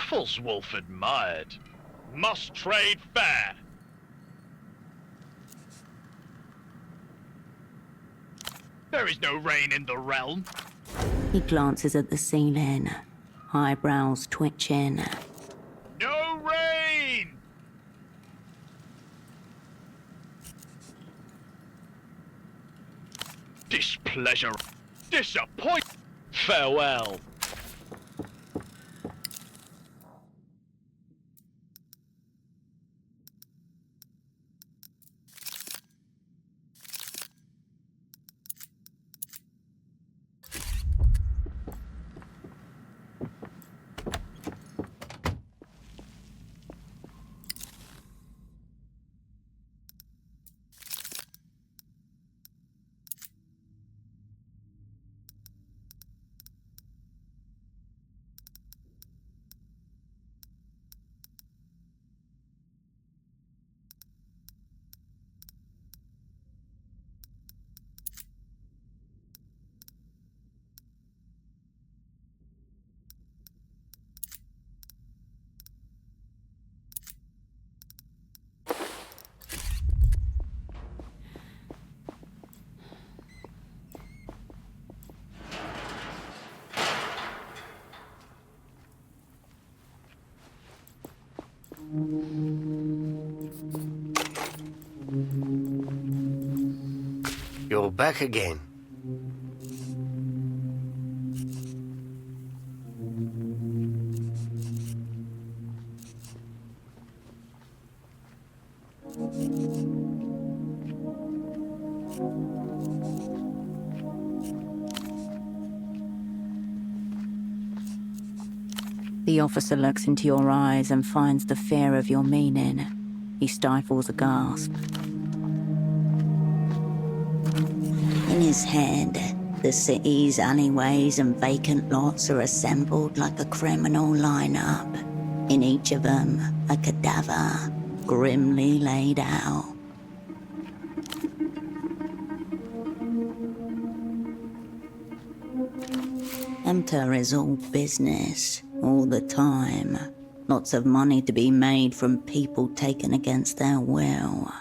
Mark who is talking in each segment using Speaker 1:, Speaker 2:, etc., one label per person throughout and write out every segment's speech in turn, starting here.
Speaker 1: Ful's Wolf admired. Must trade fair. There is no rain in the realm.
Speaker 2: He glances at the ceiling, eyebrows twitching.
Speaker 1: No rain! Displeasure. Disappoint. Farewell.
Speaker 3: You're back again.
Speaker 2: The officer looks into your eyes and finds the fear of your meaning. He stifles a gasp. In his head, the city's alleyways and vacant lots are assembled like a criminal lineup. In each of them, a cadaver, grimly laid out. Emter is all business, all the time. Lots of money to be made from people taken against their will.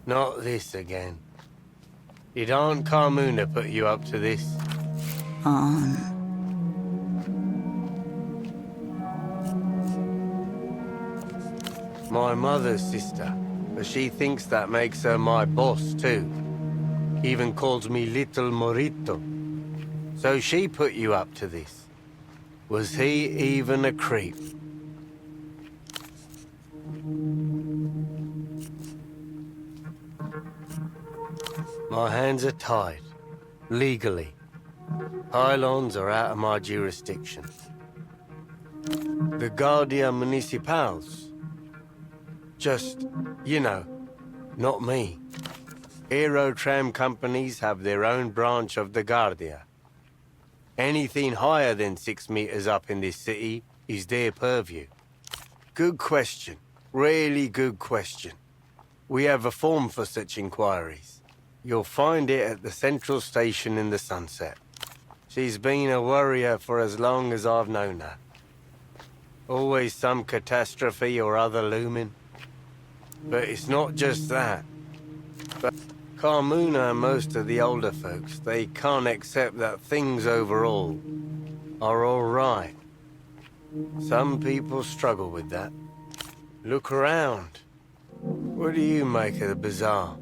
Speaker 3: Not this again. Did Aunt Carmuna put you up to this? My mother's sister, but she thinks that makes her my boss too. Even calls me Little Morito. So she put you up to this. Was he even a creep? My hands are tied, legally. Pylons are out of my jurisdiction. The Guardia Municipals. Just, you know, not me. Aero tram companies have their own branch of the Guardia. Anything higher than 6 meters up in this city is their purview. Good question. Really good question. We have a form for such inquiries. You'll find it at the central station in the Sunset. She's been a worrier for as long as I've known her. Always some catastrophe or other looming. But it's not just that. But Carmuna and most of the older folks, they can't accept that things overall are all right. Some people struggle with that. Look around. What do you make of the bazaar?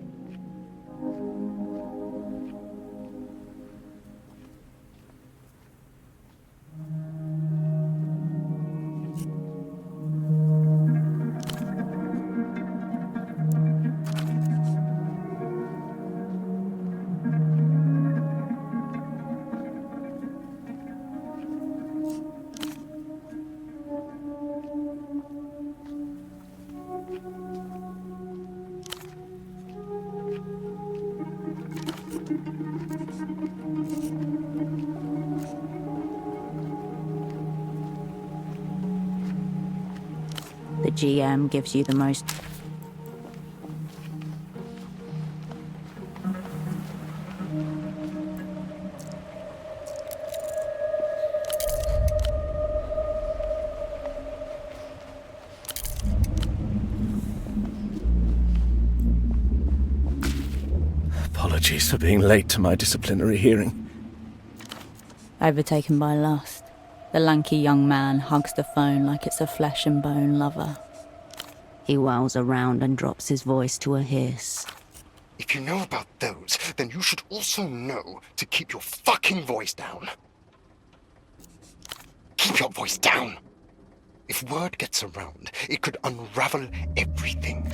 Speaker 2: The GM gives you the most...
Speaker 4: Apologies for being late to my disciplinary hearing.
Speaker 2: Overtaken by lust, the lanky young man hugs the phone like it's a flesh and bone lover. He whirls around and drops his voice to a hiss.
Speaker 5: If you know about those, then you should also know to keep your fucking voice down. Keep your voice down! If word gets around, it could unravel everything.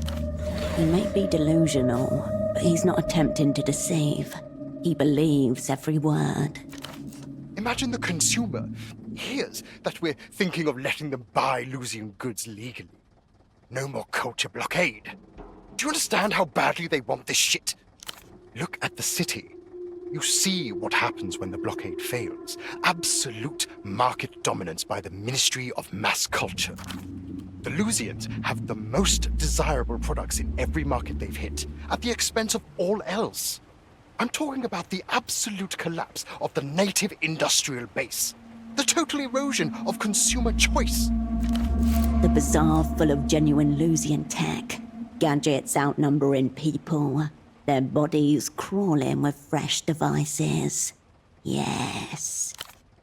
Speaker 2: He may be delusional, but he's not attempting to deceive. He believes every word.
Speaker 5: Imagine the consumer hears that we're thinking of letting them buy Lusian goods legally. No more culture blockade. Do you understand how badly they want this shit? Look at the city. You see what happens when the blockade fails. Absolute market dominance by the Ministry of Mass Culture. The Lusians have the most desirable products in every market they've hit, at the expense of all else. I'm talking about the absolute collapse of the native industrial base. The total erosion of consumer choice.
Speaker 2: The bazaar full of genuine Lusian tech. Gadgets outnumbering people. Their bodies crawling with fresh devices. Yes.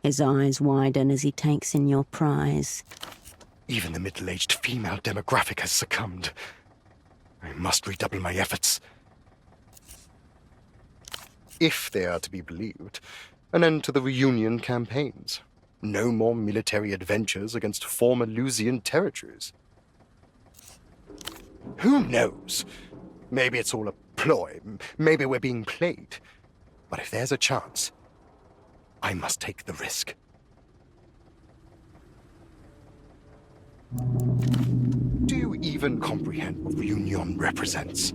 Speaker 2: His eyes widen as he takes in your prize.
Speaker 5: Even the middle-aged female demographic has succumbed. I must redouble my efforts. If they are to be believed, an end to the reunion campaigns. No more military adventures against former Lusian territories. Who knows? Maybe it's all a ploy. Maybe we're being played. But if there's a chance, I must take the risk. Do you even comprehend what reunion represents?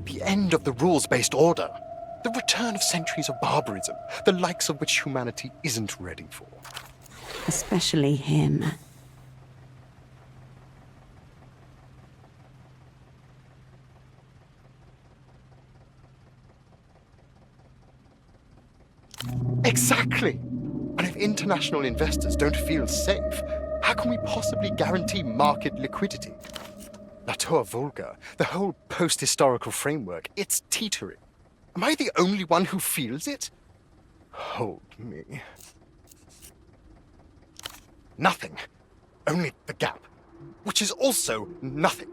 Speaker 5: The end of the rules-based order. The return of centuries of barbarism, the likes of which humanity isn't ready for.
Speaker 2: Especially him.
Speaker 5: Exactly! And if international investors don't feel safe, how can we possibly guarantee market liquidity? La Tour Volga, the whole post-historical framework, it's teetering. Am I the only one who feels it? Hold me. Nothing. Only the gap. Which is also nothing.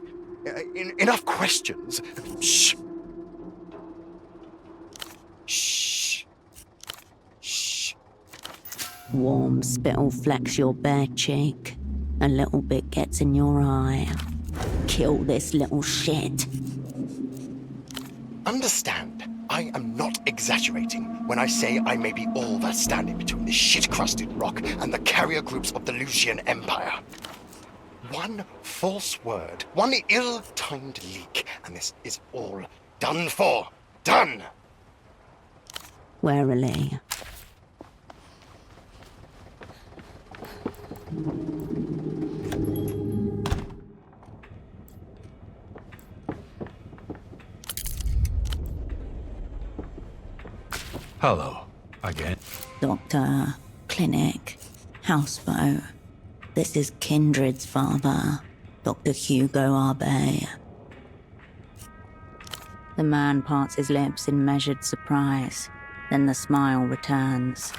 Speaker 5: Enough questions. Shh. Shh. Shh.
Speaker 2: Warm spittle flecks your bare cheek. A little bit gets in your eye. Kill this little shit.
Speaker 5: Understand, I am not exaggerating when I say I may be all that's standing between the shit-crusted rock and the carrier groups of the Lusian Empire. One false word, one ill-timed leak, and this is all done for. Done!
Speaker 2: Warily.
Speaker 6: Hello, again.
Speaker 2: Doctor, clinic, houseboat. This is Kindred's father, Dr. Hugo Arbe. The man parts his lips in measured surprise. Then the smile returns.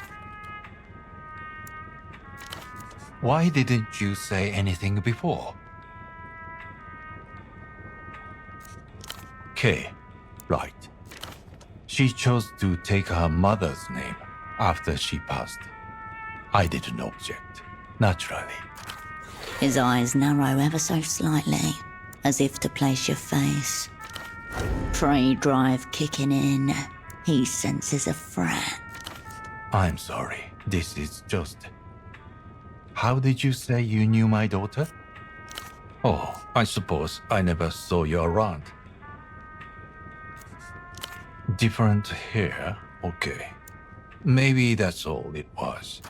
Speaker 6: Why didn't you say anything before? Kay, right. She chose to take her mother's name after she passed. I didn't object, naturally.
Speaker 2: His eyes narrow ever so slightly, as if to place your face. Prey drive kicking in. He senses a threat.
Speaker 6: I'm sorry, this is just... How did you say you knew my daughter? Oh, I suppose I never saw you around. Different hair? Okay. Maybe that's all it was.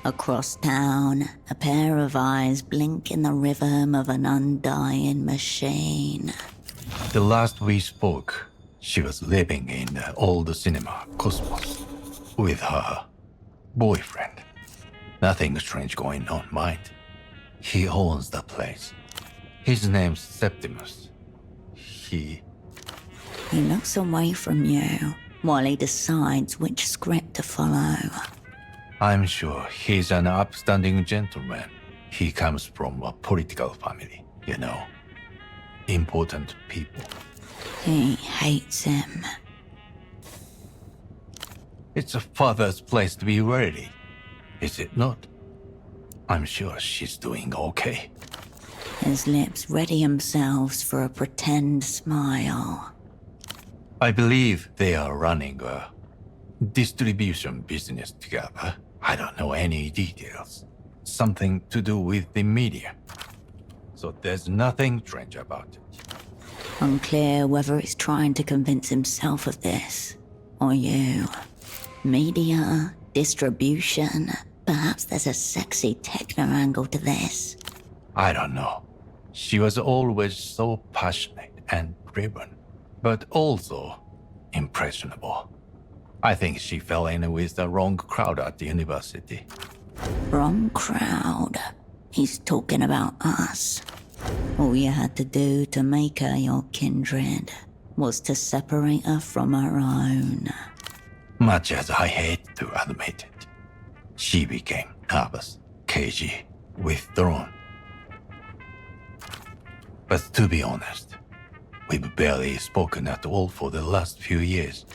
Speaker 2: Across town, a pair of eyes blink in the rhythm of an undying machine.
Speaker 6: The last we spoke, she was living in the old cinema, Cosmos, with her boyfriend. Nothing strange going on, mind. He owns the place. His name's Septimus. He
Speaker 2: looks away from you while he decides which script to follow.
Speaker 6: I'm sure he's an upstanding gentleman. He comes from a political family, you know. Important people.
Speaker 2: He hates him.
Speaker 6: It's a father's place to be worried, is it not? I'm sure she's doing okay.
Speaker 2: His lips ready themselves for a pretend smile.
Speaker 6: I believe they are running a distribution business together. I don't know any details. Something to do with the media. So there's nothing strange about it.
Speaker 2: Unclear whether he's trying to convince himself of this, or you. Media, distribution, perhaps there's a sexy techno angle to this.
Speaker 6: I don't know. She was always so passionate and driven, but also impressionable. I think she fell in with the wrong crowd at the university.
Speaker 2: Wrong crowd. He's talking about us. All you had to do to make her your kindred was to separate her from her own.
Speaker 6: Much as I hate to admit it, she became nervous, cagey, withdrawn. But to be honest, we've barely spoken at all for the last few years.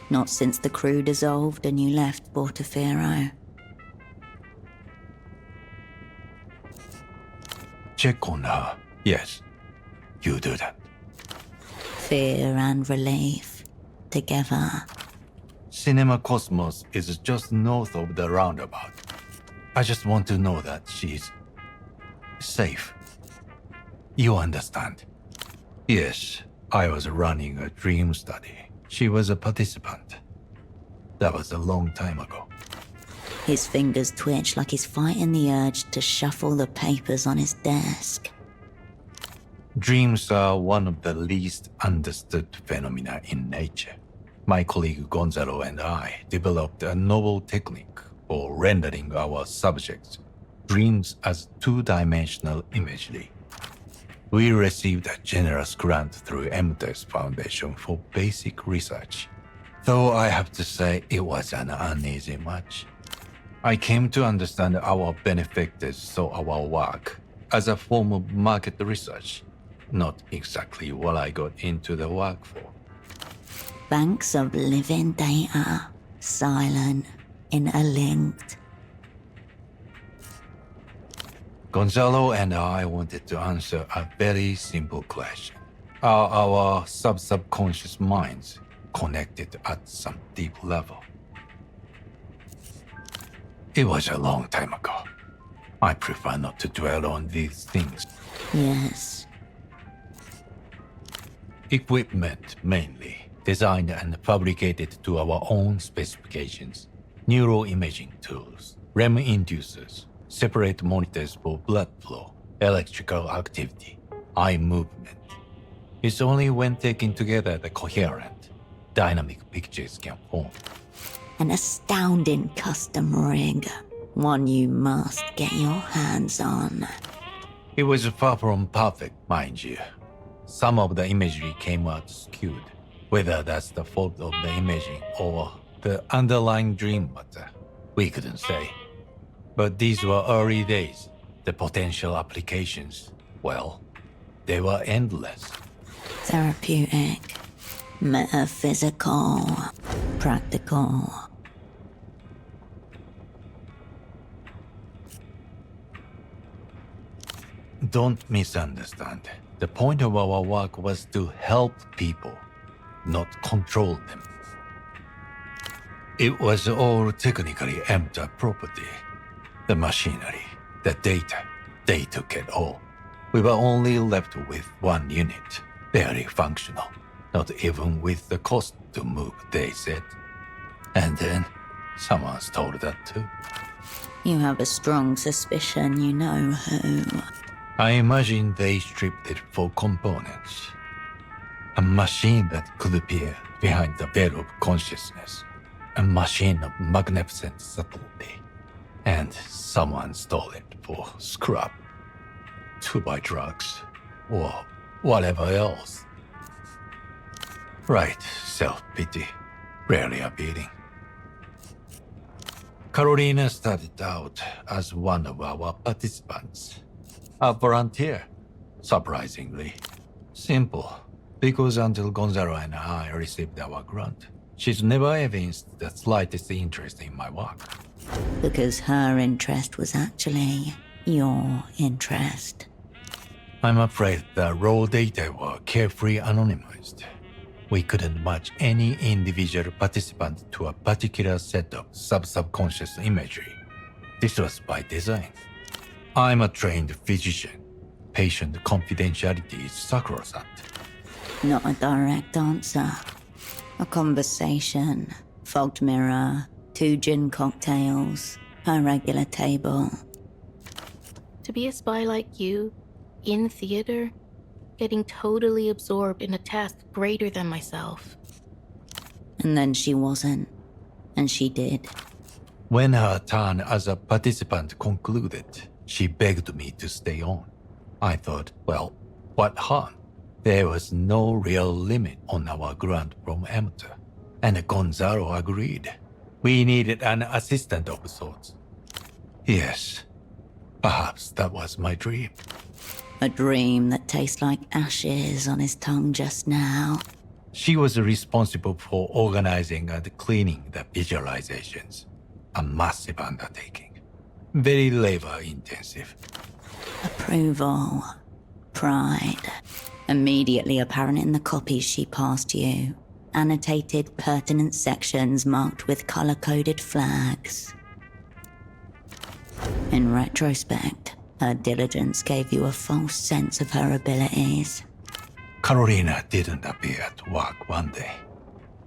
Speaker 2: Not since the crew dissolved and you left Portofino.
Speaker 6: Check on her. Yes, you do that.
Speaker 2: Fear and relief, together.
Speaker 6: Cinema Cosmos is just north of the roundabout. I just want to know that she's safe. You understand? Yes, I was running a dream study. She was a participant. That was a long time ago.
Speaker 2: His fingers twitch like he's fighting the urge to shuffle the papers on his desk.
Speaker 6: Dreams are one of the least understood phenomena in nature. My colleague Gonzalo and I developed a novel technique for rendering our subjects' dreams as two-dimensional imagery. We received a generous grant through MTES Foundation for basic research, though I have to say it was an uneasy match. I came to understand our benefactors saw our work as a form of market research, not exactly what I got into the work for.
Speaker 2: Banks of living data, silent, interlinked.
Speaker 6: Gonzalo and I wanted to answer a very simple question. Are our subconscious minds connected at some deep level? It was a long time ago. I prefer not to dwell on these things.
Speaker 2: Yes.
Speaker 6: Equipment mainly, designed and fabricated to our own specifications. Neuroimaging tools, REM inducers, separate monitors for blood flow, electrical activity, eye movement. It's only when taken together that coherent, dynamic pictures can form.
Speaker 2: An astounding custom rig. One you must get your hands on.
Speaker 6: It was far from perfect, mind you. Some of the imagery came out skewed. Whether that's the fault of the imaging or the underlying dream matter, we couldn't say. But these were early days. The potential applications, well, they were endless.
Speaker 2: Therapeutic, metaphysical, practical.
Speaker 6: Don't misunderstand. The point of our work was to help people, not control them. It was all technically empty property. The machinery, the data, they took it all. We were only left with one unit, barely functional, not even with the cost to move, they said. And then someone stole that too.
Speaker 2: You have a strong suspicion you know who.
Speaker 6: I imagine they stripped it for components. A machine that could appear behind the veil of consciousness. A machine of magnificent subtlety. And someone stole it for scrap. To buy drugs. Or whatever else. Right, self-pity. Rarely appealing. Carolina started out as one of our participants. A volunteer, surprisingly. Simple, because until Gonzalo and I received our grant, she's never evinced the slightest interest in my work.
Speaker 2: Because her interest was actually your interest.
Speaker 6: I'm afraid the raw data were carefully anonymized. We couldn't match any individual participant to a particular set of subconscious imagery. This was by design. I'm a trained physician. Patient confidentiality is sacrosanct.
Speaker 2: Not a direct answer. A conversation, fogged mirror, 2 gin cocktails, a regular table.
Speaker 7: To be a spy like you, in theater, getting totally absorbed in a task greater than myself.
Speaker 2: And then she wasn't. And she did.
Speaker 6: When her turn as a participant concluded, she begged me to stay on. I thought, well, what harm? There was no real limit on our grant from amateur. And Gonzalo agreed. We needed an assistant of sorts. Yes, perhaps that was my dream.
Speaker 2: A dream that tastes like ashes on his tongue just now.
Speaker 6: She was responsible for organizing and cleaning the visualizations. A massive undertaking. Very labor-intensive.
Speaker 2: Approval. Pride. Immediately apparent in the copies she passed you. Annotated pertinent sections marked with color-coded flags. In retrospect, her diligence gave you a false sense of her abilities.
Speaker 6: Carolina didn't appear at work one day.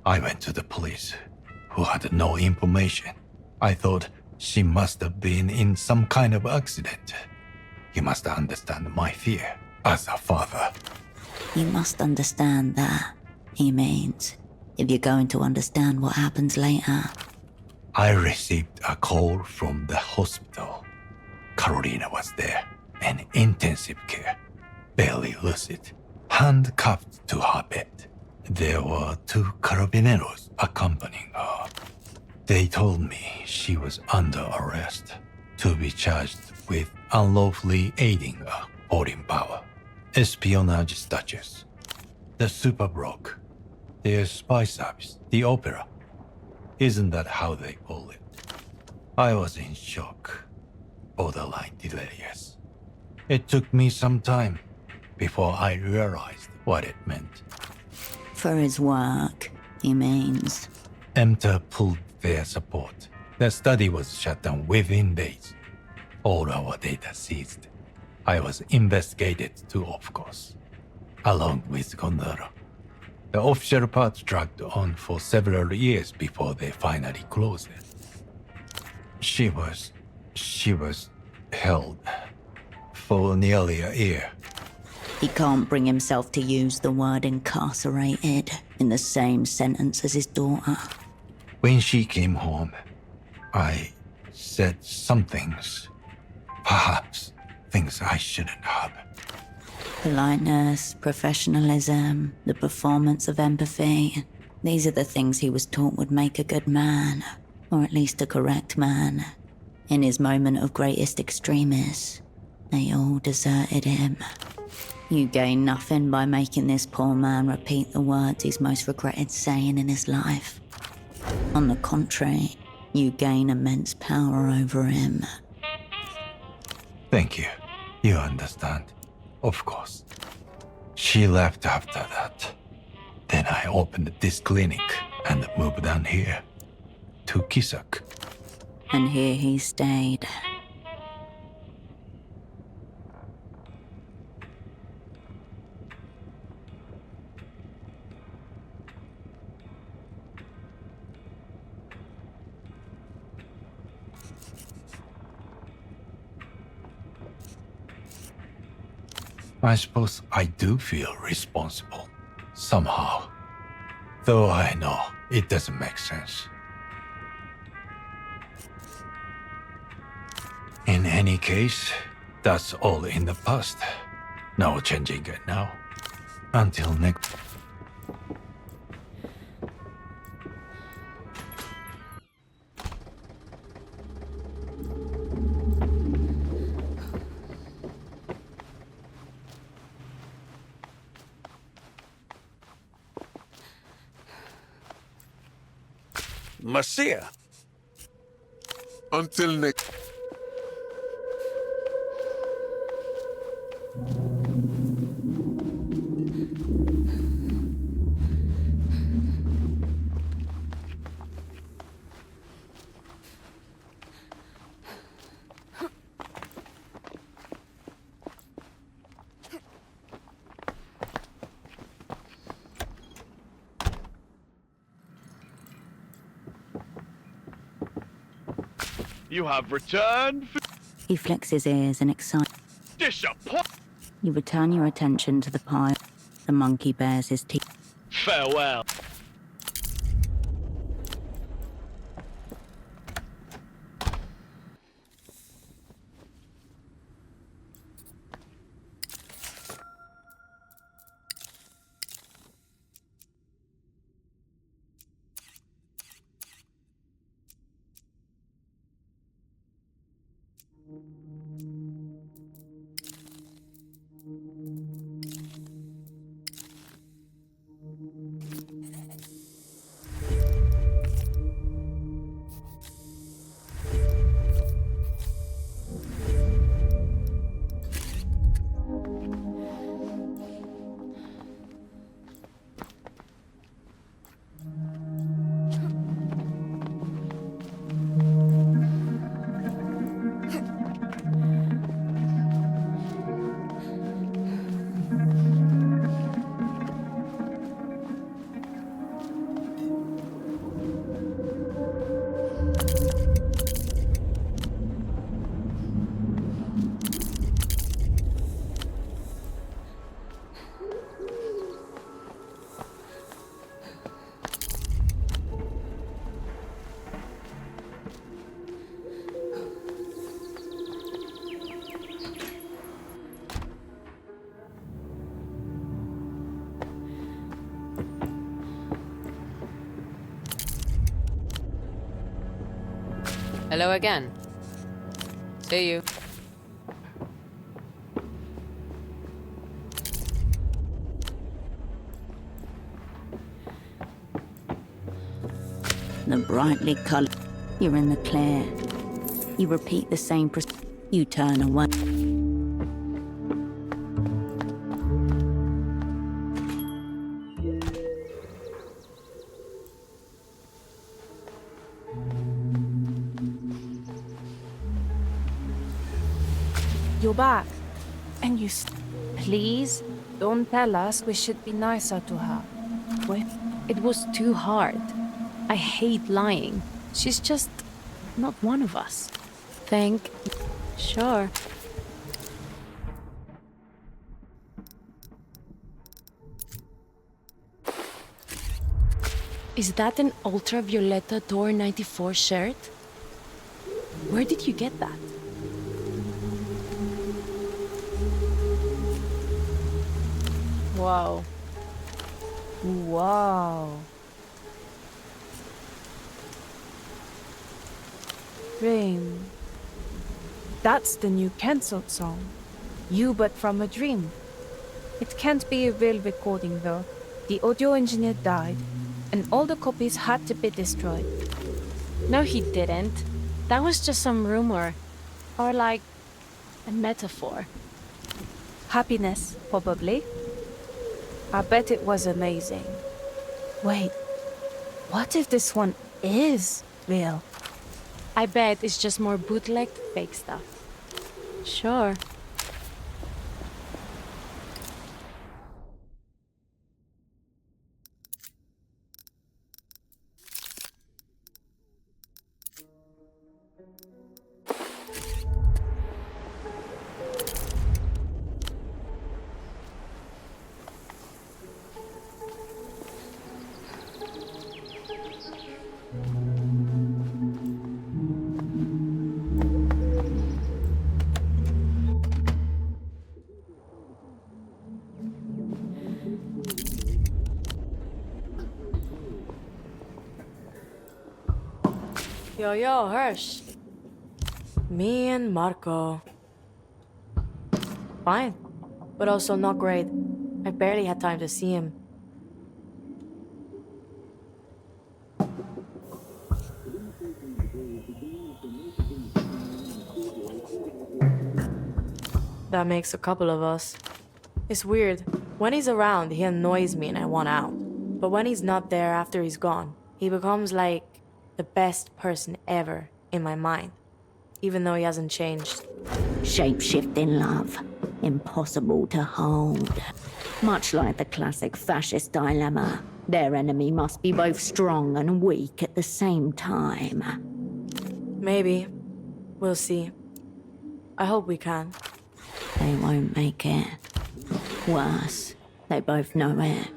Speaker 6: I went to the police, who had no information. I thought she must have been in some kind of accident. You must understand my fear as a father.
Speaker 2: You must understand that, he means, if you're going to understand what happens later.
Speaker 6: I received a call from the hospital. Carolina was there, in intensive care, barely lucid, handcuffed to her bed. There were 2 carabineros accompanying her. They told me she was under arrest, to be charged with unlawfully aiding a foreign power, espionage statutes, the super broke, their spy service, the opera. Isn't that how they call it? I was in shock, borderline delirious. It took me some time before I realized what it meant.
Speaker 2: For his work, he means.
Speaker 6: EMTA pulled their support. The study was shut down within days. All our data seized. I was investigated too, of course, along with Gonzalo. The official part dragged on for several years before they finally closed it. She was held for nearly a year.
Speaker 2: He can't bring himself to use the word incarcerated in the same sentence as his daughter.
Speaker 6: When she came home, I said some things. Perhaps things I shouldn't have.
Speaker 2: Politeness, professionalism, the performance of empathy. These are the things he was taught would make a good man, or at least a correct man. In his moment of greatest extremis, they all deserted him. You gain nothing by making this poor man repeat the words he's most regretted saying in his life. On the contrary, you gain immense power over him.
Speaker 6: Thank you. You understand. Of course. She left after that. Then I opened this clinic and moved down here. To Kisak.
Speaker 2: And here he stayed.
Speaker 6: I suppose I do feel responsible. Somehow. Though I know it doesn't make sense. In any case, that's all in the past. No changing it now. Until next.
Speaker 8: Marcia.
Speaker 9: Until next.
Speaker 1: You have returned.
Speaker 2: He flicks his ears in excitement.
Speaker 1: Disappoint.
Speaker 2: You return your attention to the pile. The monkey bares his teeth.
Speaker 1: Farewell.
Speaker 10: Hello again. See you.
Speaker 2: The brightly colored. You're in the clear. You repeat the same. You turn away.
Speaker 11: You're back. And you please, don't tell us we should be nicer to her. It was too hard. I hate lying. She's just not one of us.
Speaker 10: Sure.
Speaker 11: Is that an Ultravioleta Door 94 shirt? Where did you get that? Wow. Wow. Dream. That's the new cancelled song. You but from a dream. It can't be a real recording though. The audio engineer died, and all the copies had to be destroyed.
Speaker 10: No, he didn't. That was just some rumor. Or like a metaphor.
Speaker 11: Happiness, probably. I bet it was amazing. Wait, what if this one is real?
Speaker 10: I bet it's just more bootlegged fake stuff. Sure.
Speaker 11: Yo, Hirsch. Me and Marco. Fine, but also not great. I barely had time to see him. That makes a couple of us. It's weird. When he's around, he annoys me and I want out. But when he's not there after he's gone, he becomes like the best person ever in my mind. Even though he hasn't changed.
Speaker 2: Shape-shifting love. Impossible to hold. Much like the classic fascist dilemma. Their enemy must be both strong and weak at the same time.
Speaker 11: Maybe. We'll see. I hope we can.
Speaker 2: They won't make it. Worse, they both know it.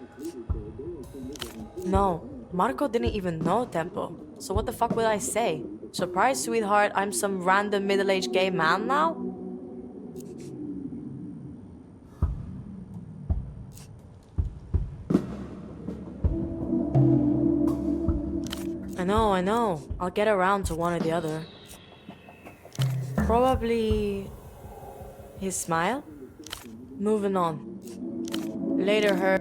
Speaker 11: No, Marco didn't even know Tempo. So what the fuck would I say? Surprise, sweetheart, I'm some random middle-aged gay man now? I know. I'll get around to one or the other. Probably... his smile? Moving on. Later, her...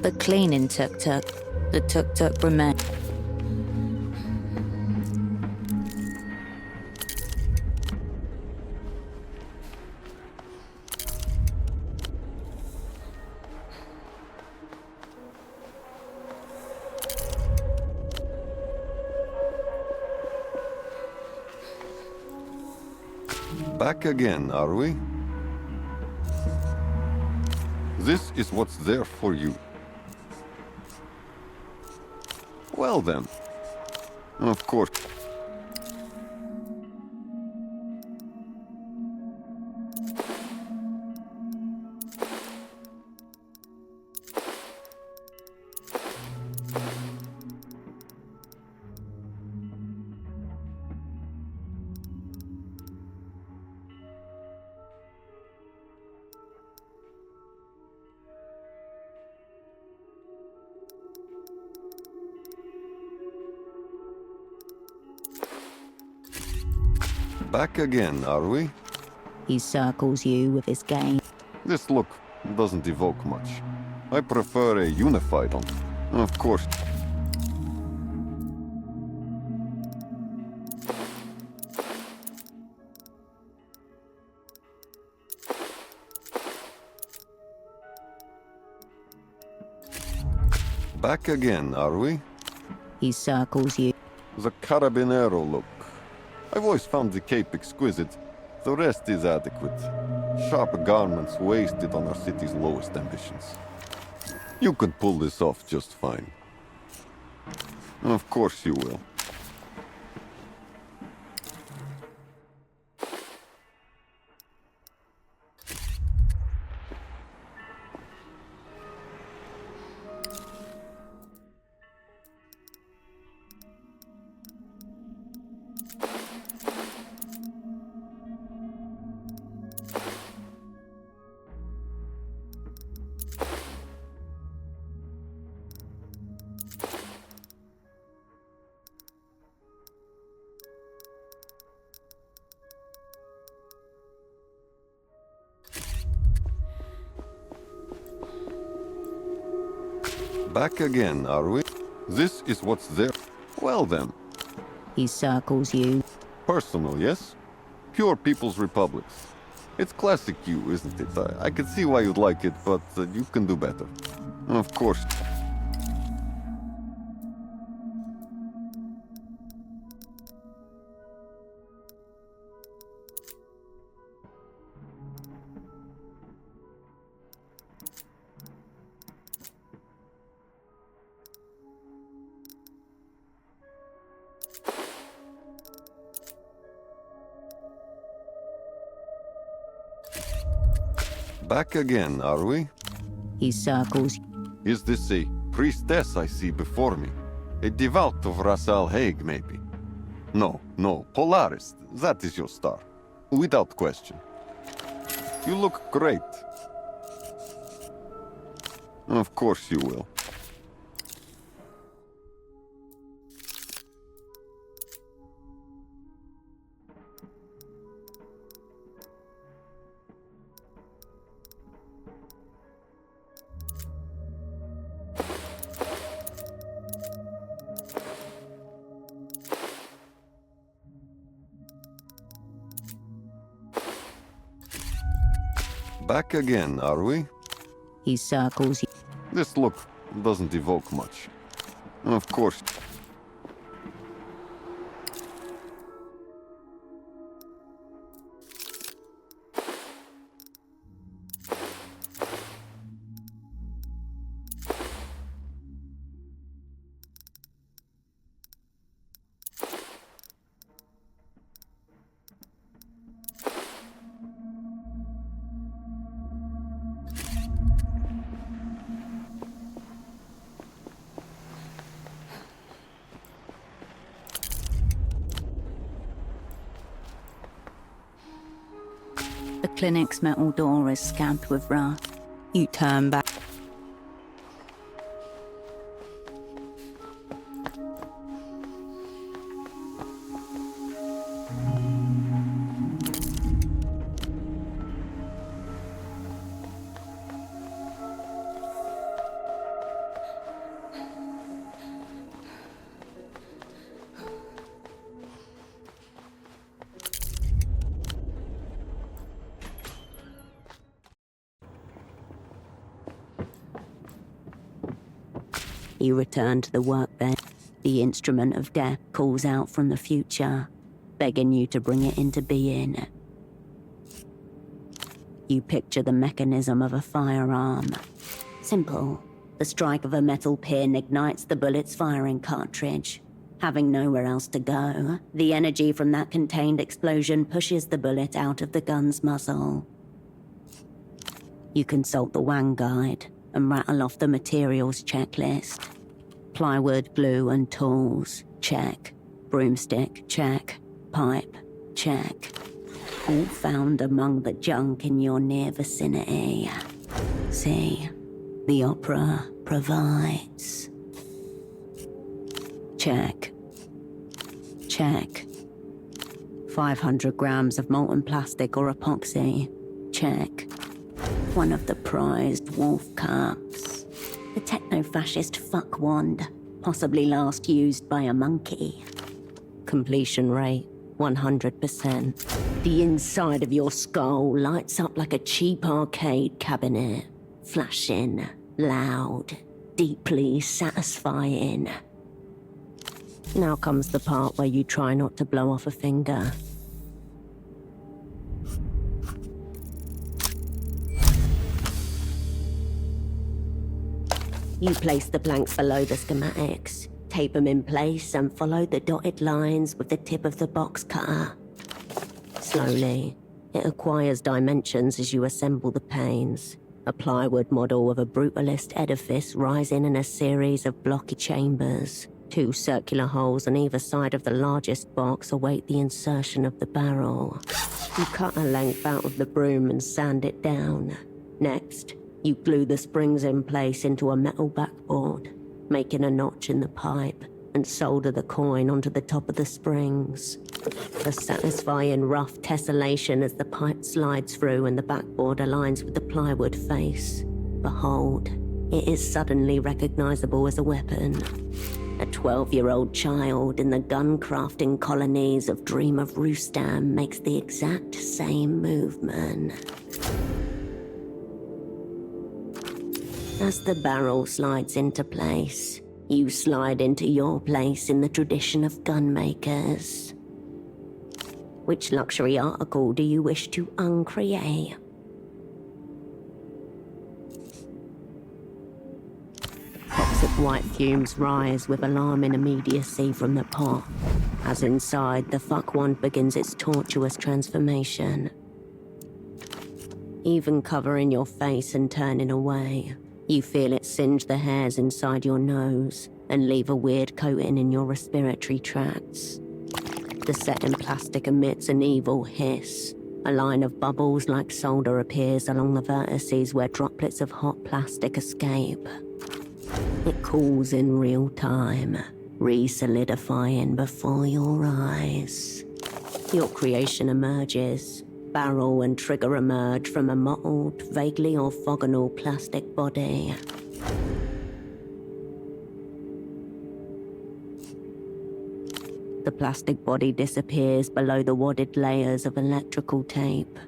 Speaker 2: The cleaning tuk-tuk. The tuk-tuk remains.
Speaker 9: Back again, are we? This is what's there for you. Well then. Of course. Back again, are we?
Speaker 2: He circles you with his gaze.
Speaker 9: This look doesn't evoke much. I prefer a unified one. Of course. Back again, are we?
Speaker 2: He circles you.
Speaker 9: The Carabinero look. I've always found the cape exquisite. The rest is adequate. Sharp garments wasted on our city's lowest ambitions. You can pull this off just fine. Of course you will. Back again, are we? This is what's there. Well then.
Speaker 2: He circles you.
Speaker 9: Personal, yes? Pure People's Republic. It's classic you, isn't it? I can see why you'd like it, but you can do better. Of course. Back again, are we?
Speaker 2: He circles.
Speaker 9: Is this a priestess I see before me? A devout of Ras Al Haig, maybe? No, Polaris. That is your star. Without question. You look great. Of course you will. Back again, are we?
Speaker 2: He circles.
Speaker 9: This look doesn't evoke much. Of course.
Speaker 2: The clinic's metal door is scabbed with wrath. You turn back. You return to the workbench. The instrument of death calls out from the future, begging you to bring it into being. You picture the mechanism of a firearm. Simple. The strike of a metal pin ignites the bullet's firing cartridge. Having nowhere else to go, the energy from that contained explosion pushes the bullet out of the gun's muzzle. You consult the Wang guide and rattle off the materials checklist. Plywood, glue, and tools, check. Broomstick, check. Pipe, check. All found among the junk in your near vicinity. See, the opera provides. Check. Check. 500 grams of molten plastic or epoxy. Check. One of the prized wolf cups. The techno-fascist fuck wand, possibly last used by a monkey. Completion rate, 100%. The inside of your skull lights up like a cheap arcade cabinet. Flashing, loud, deeply satisfying. Now comes the part where you try not to blow off a finger. You place the planks below the schematics, tape them in place, and follow the dotted lines with the tip of the box cutter. Slowly, it acquires dimensions as you assemble the panes. A plywood model of a brutalist edifice rising in a series of blocky chambers. 2 circular holes on either side of the largest box await the insertion of the barrel. You cut a length out of the broom and sand it down. Next, you glue the springs in place into a metal backboard, making a notch in the pipe, and solder the coin onto the top of the springs. A satisfying rough tessellation as the pipe slides through and the backboard aligns with the plywood face. Behold, it is suddenly recognizable as a weapon. A 12-year-old child in the gun-crafting colonies of Dream of Rustam makes the exact same movement. As the barrel slides into place, you slide into your place in the tradition of gun makers. Which luxury article do you wish to uncreate? Toxic white fumes rise with alarming immediacy from the pot, as inside the fuck wand begins its tortuous transformation. even covering your face and turning away. You feel it singe the hairs inside your nose and leave a weird coating in your respiratory tracts. The setting plastic emits an evil hiss. A line of bubbles like solder appears along the vertices where droplets of hot plastic escape. It cools in real time, re-solidifying before your eyes. Your creation emerges. Barrel and trigger emerge from a mottled, vaguely orthogonal plastic body. The plastic body disappears below the wadded layers of electrical tape.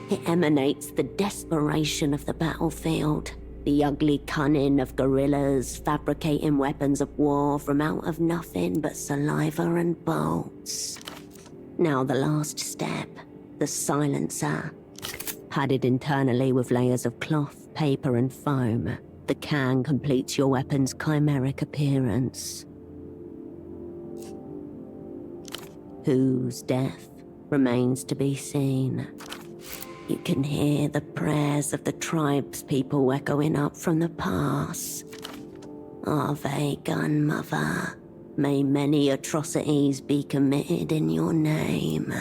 Speaker 2: It emanates the desperation of the battlefield, the ugly cunning of guerrillas fabricating weapons of war from out of nothing but saliva and bolts. Now the last step, the silencer. Padded internally with layers of cloth, paper and foam, the can completes your weapon's chimeric appearance. Whose death remains to be seen. You can hear the prayers of the tribespeople echoing up from the pass. Ave Gunmother, may many atrocities be committed in your name.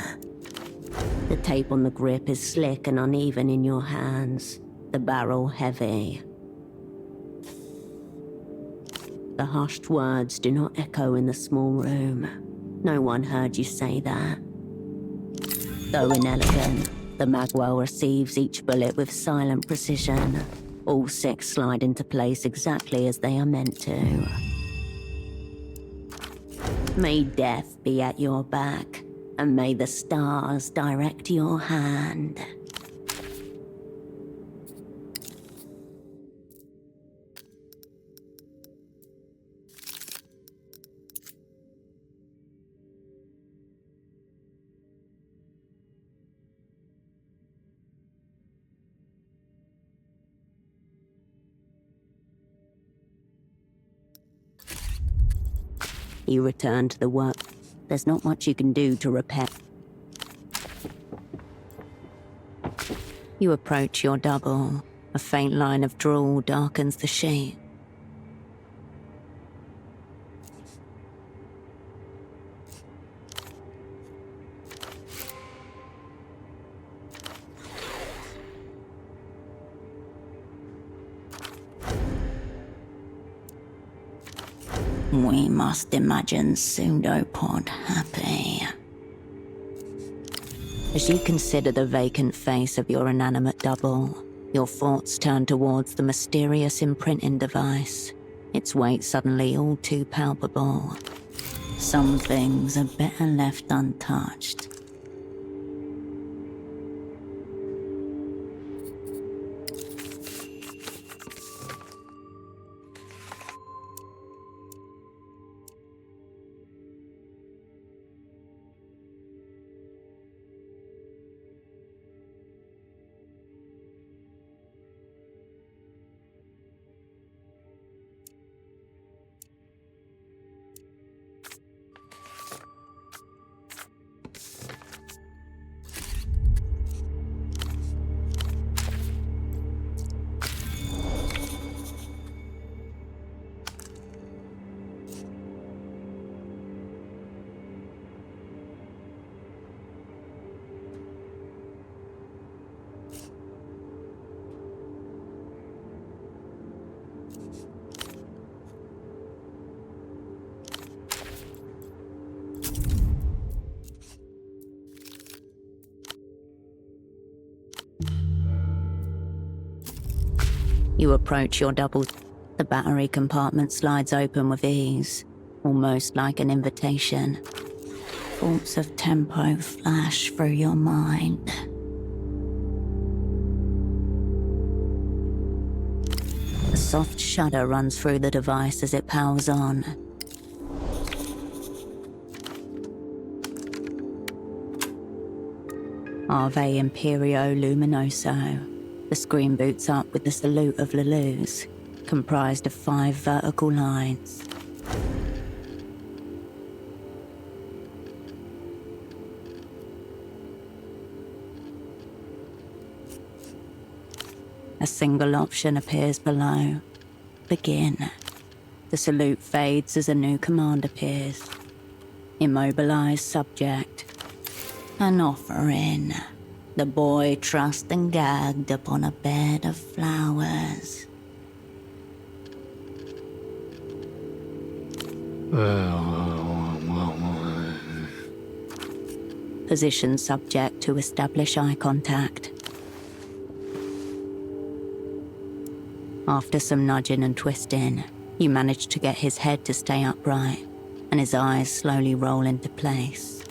Speaker 2: The tape on the grip is slick and uneven in your hands, the barrel heavy. The hushed words do not echo in the small room. No one heard you say that. Though inelegant, the Magwell receives each bullet with silent precision. All 6 slide into place exactly as they are meant to. May death be at your back, and may the stars direct your hand. You return to the work. There's not much you can do to repair. You approach your double. A faint line of drool darkens the sheet. We must imagine Pseudopod happy. As you consider the vacant face of your inanimate double, your thoughts turn towards the mysterious imprinting device, its weight suddenly all too palpable. Some things are better left untouched. You approach your double. The battery compartment slides open with ease, almost like an invitation. Thoughts of tempo flash through your mind. A soft shudder runs through the device as it powers on. Ave Imperio Luminoso. The screen boots up with the salute of Lelou's, comprised of 5 vertical lines. A single option appears below. Begin. The salute fades as a new command appears. Immobilized subject. An offer in. The boy trussed and gagged upon a bed of flowers. Position subject to establish eye contact. After some nudging and twisting, you manage to get his head to stay upright, and his eyes slowly roll into place.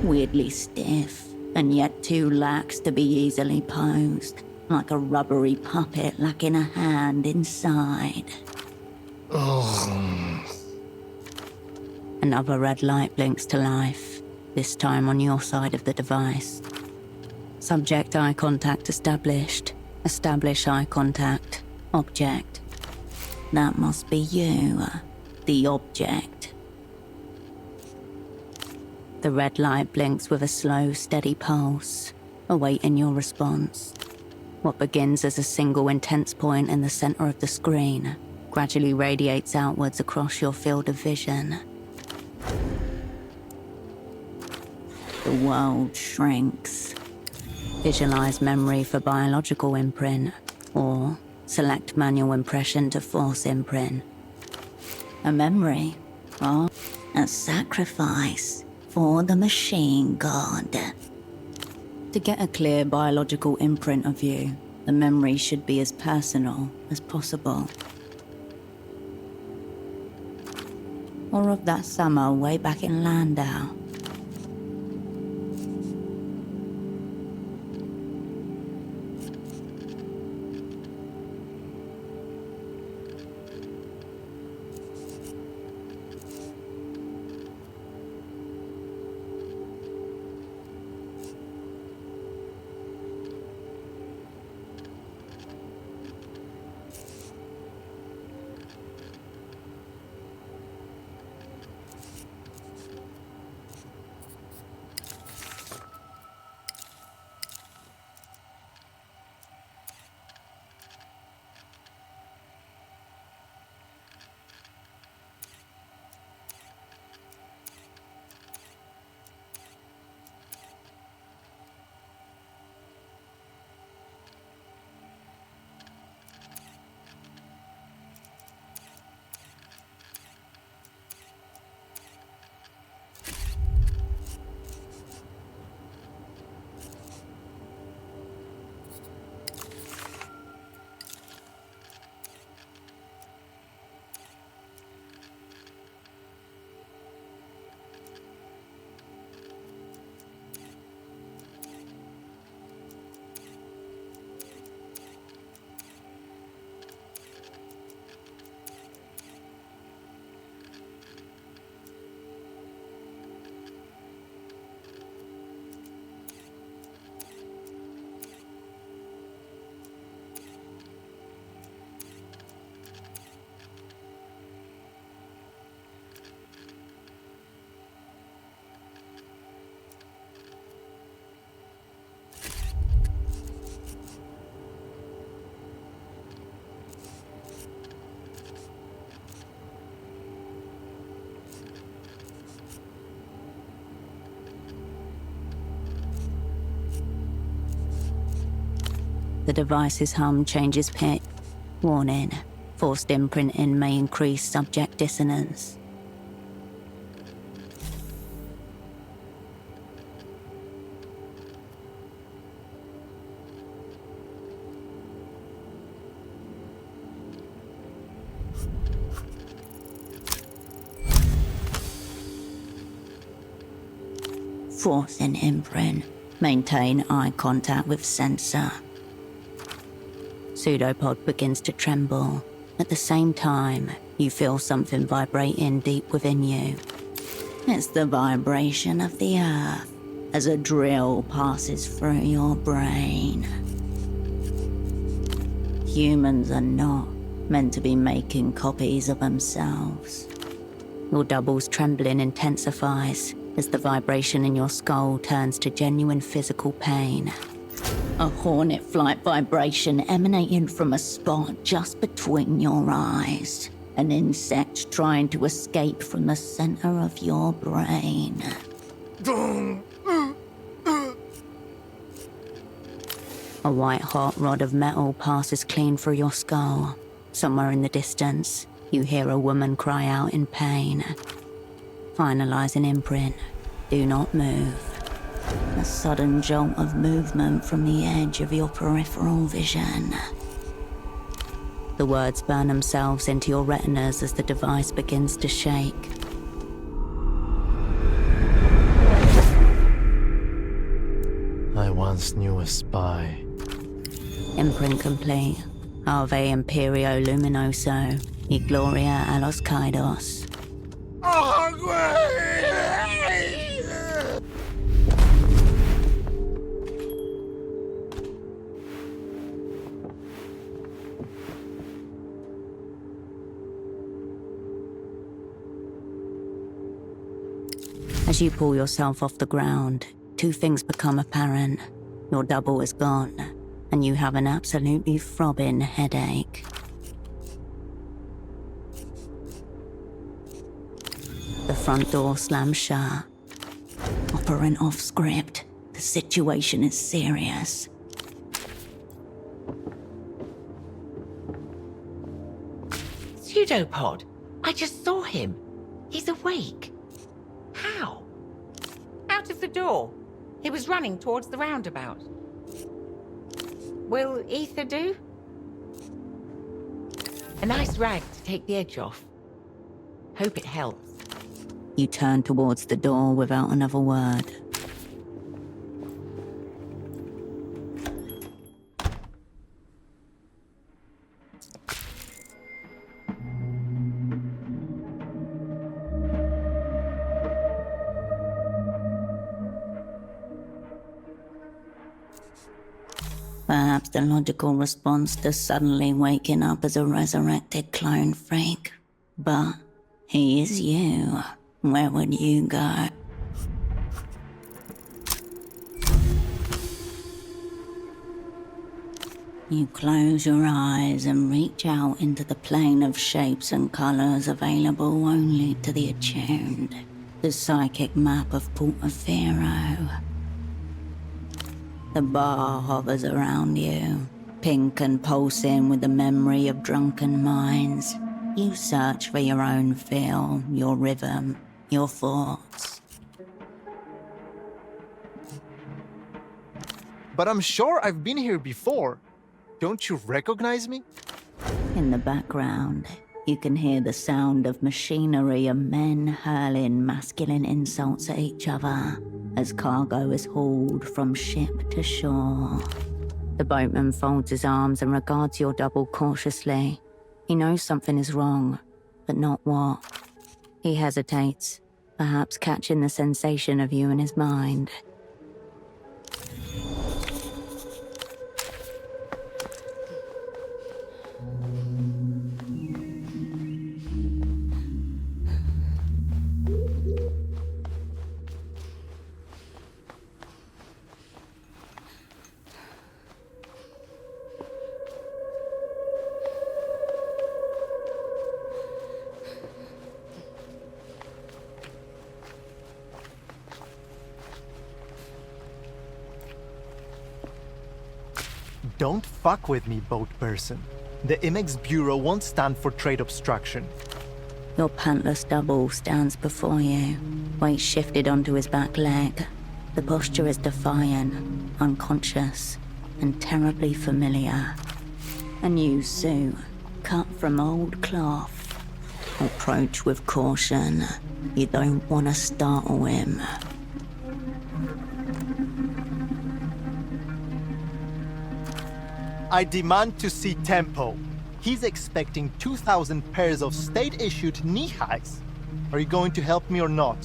Speaker 2: Weirdly stiff, and yet too lax to be easily posed, like a rubbery puppet lacking a hand inside. Another red light blinks to life, this time on your side of the device. Subject eye contact established. Establish eye contact. Object. That must be you, the object. The red light blinks with a slow, steady pulse, awaiting your response. What begins as a single intense point in the center of the screen gradually radiates outwards across your field of vision. The world shrinks. Visualize memory for biological imprint, or select manual impression to force imprint. A memory, or a sacrifice for the machine god. To get a clear biological imprint of you, the memory should be as personal as possible. Or of that summer way back in Landau. The device's hum changes pitch. Warning, forced imprinting may increase subject dissonance. Forcing imprint. Maintain eye contact with sensor. Pseudopod begins to tremble. At the same time, you feel something vibrating deep within you. It's the vibration of the earth as a drill passes through your brain. Humans are not meant to be making copies of themselves. Your double's trembling intensifies as the vibration in your skull turns to genuine physical pain. A hornet flight vibration emanating from a spot just between your eyes. An insect trying to escape from the center of your brain. A white hot rod of metal passes clean through your skull. Somewhere in the distance, you hear a woman cry out in pain. Finalize an imprint. Do not move. A sudden jolt of movement from the edge of your peripheral vision. The words burn themselves into your retinas as the device begins to shake.
Speaker 4: I once knew a spy.
Speaker 2: Imprint complete. Ave Imperio Luminoso. Y Gloria a los Kaidos. As you pull yourself off the ground, two things become apparent. Your double is gone, and you have an absolutely throbbing headache. The front door slams shut. Operant off script. The situation is serious.
Speaker 12: Pseudopod. I just saw him. He's awake. How? Out of the door. He was running towards the roundabout. Will ether do? A nice rag to take the edge off. Hope it helps.
Speaker 2: You turn towards the door without another word. Perhaps the logical response to suddenly waking up as a resurrected clone freak. But he is you. Where would you go? You close your eyes and reach out into the plane of shapes and colors available only to the attuned. The psychic map of Portofero. The bar hovers around you, pink and pulsing with the memory of drunken minds. You search for your own feel, your rhythm, your thoughts.
Speaker 13: But I'm sure I've been here before. Don't you recognize me?
Speaker 2: In the background, you can hear the sound of machinery and men hurling masculine insults at each other as cargo is hauled from ship to shore. The boatman folds his arms and regards your double cautiously. He knows something is wrong, but not what. He hesitates, perhaps catching the sensation of you in his mind.
Speaker 13: Don't fuck with me, boat person. The Imex Bureau won't stand for trade obstruction.
Speaker 2: Your pantless double stands before you, weight shifted onto his back leg. The posture is defiant, unconscious, and terribly familiar. A new suit, cut from old cloth. Approach with caution. You don't want to startle him.
Speaker 13: I demand to see Tempo. He's expecting 2,000 pairs of state-issued knee-highs. Are you going to help me or not?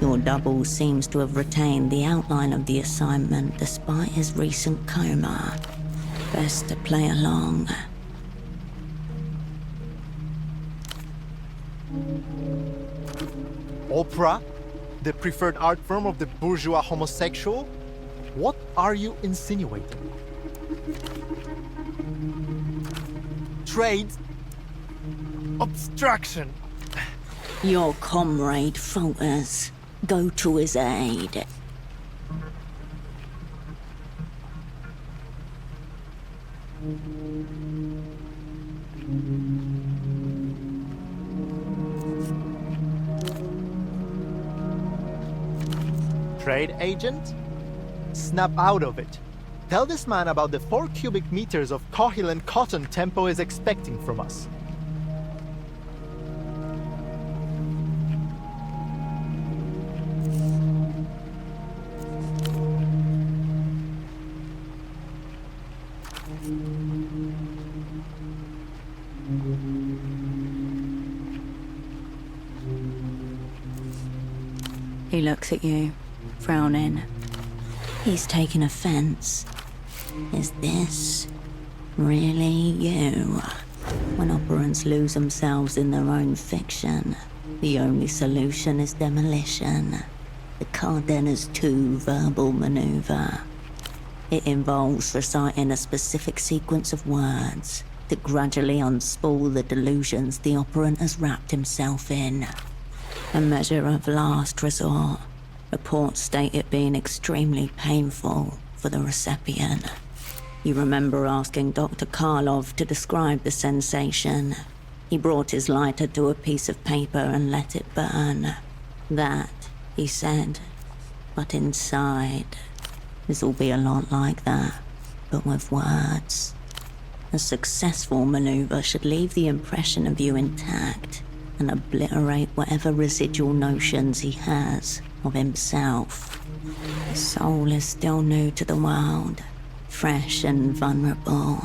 Speaker 2: Your double seems to have retained the outline of the assignment despite his recent coma. Best to play along.
Speaker 13: Opera? The preferred art form of the bourgeois homosexual? What are you insinuating? Trade obstruction.
Speaker 2: Your comrade falters. Go to his aid.
Speaker 13: Trade agent? Snap out of it. Tell this man about the 4 cubic meters of Kohilan cotton Tempo is expecting from us.
Speaker 2: He looks at you, frowning. He's taking offense. Is this really you? When operants lose themselves in their own fiction, the only solution is demolition. The Cardenas 2 verbal maneuver. It involves reciting a specific sequence of words to gradually unspool the delusions the operant has wrapped himself in. A measure of last resort. Reports state it being extremely painful for the recipient. You remember asking Dr. Karlov to describe the sensation. He brought his lighter to a piece of paper and let it burn. That, he said, but inside. This'll be a lot like that, but with words. A successful maneuver should leave the impression of you intact and obliterate whatever residual notions he has of himself. His soul is still new to the world, fresh and vulnerable.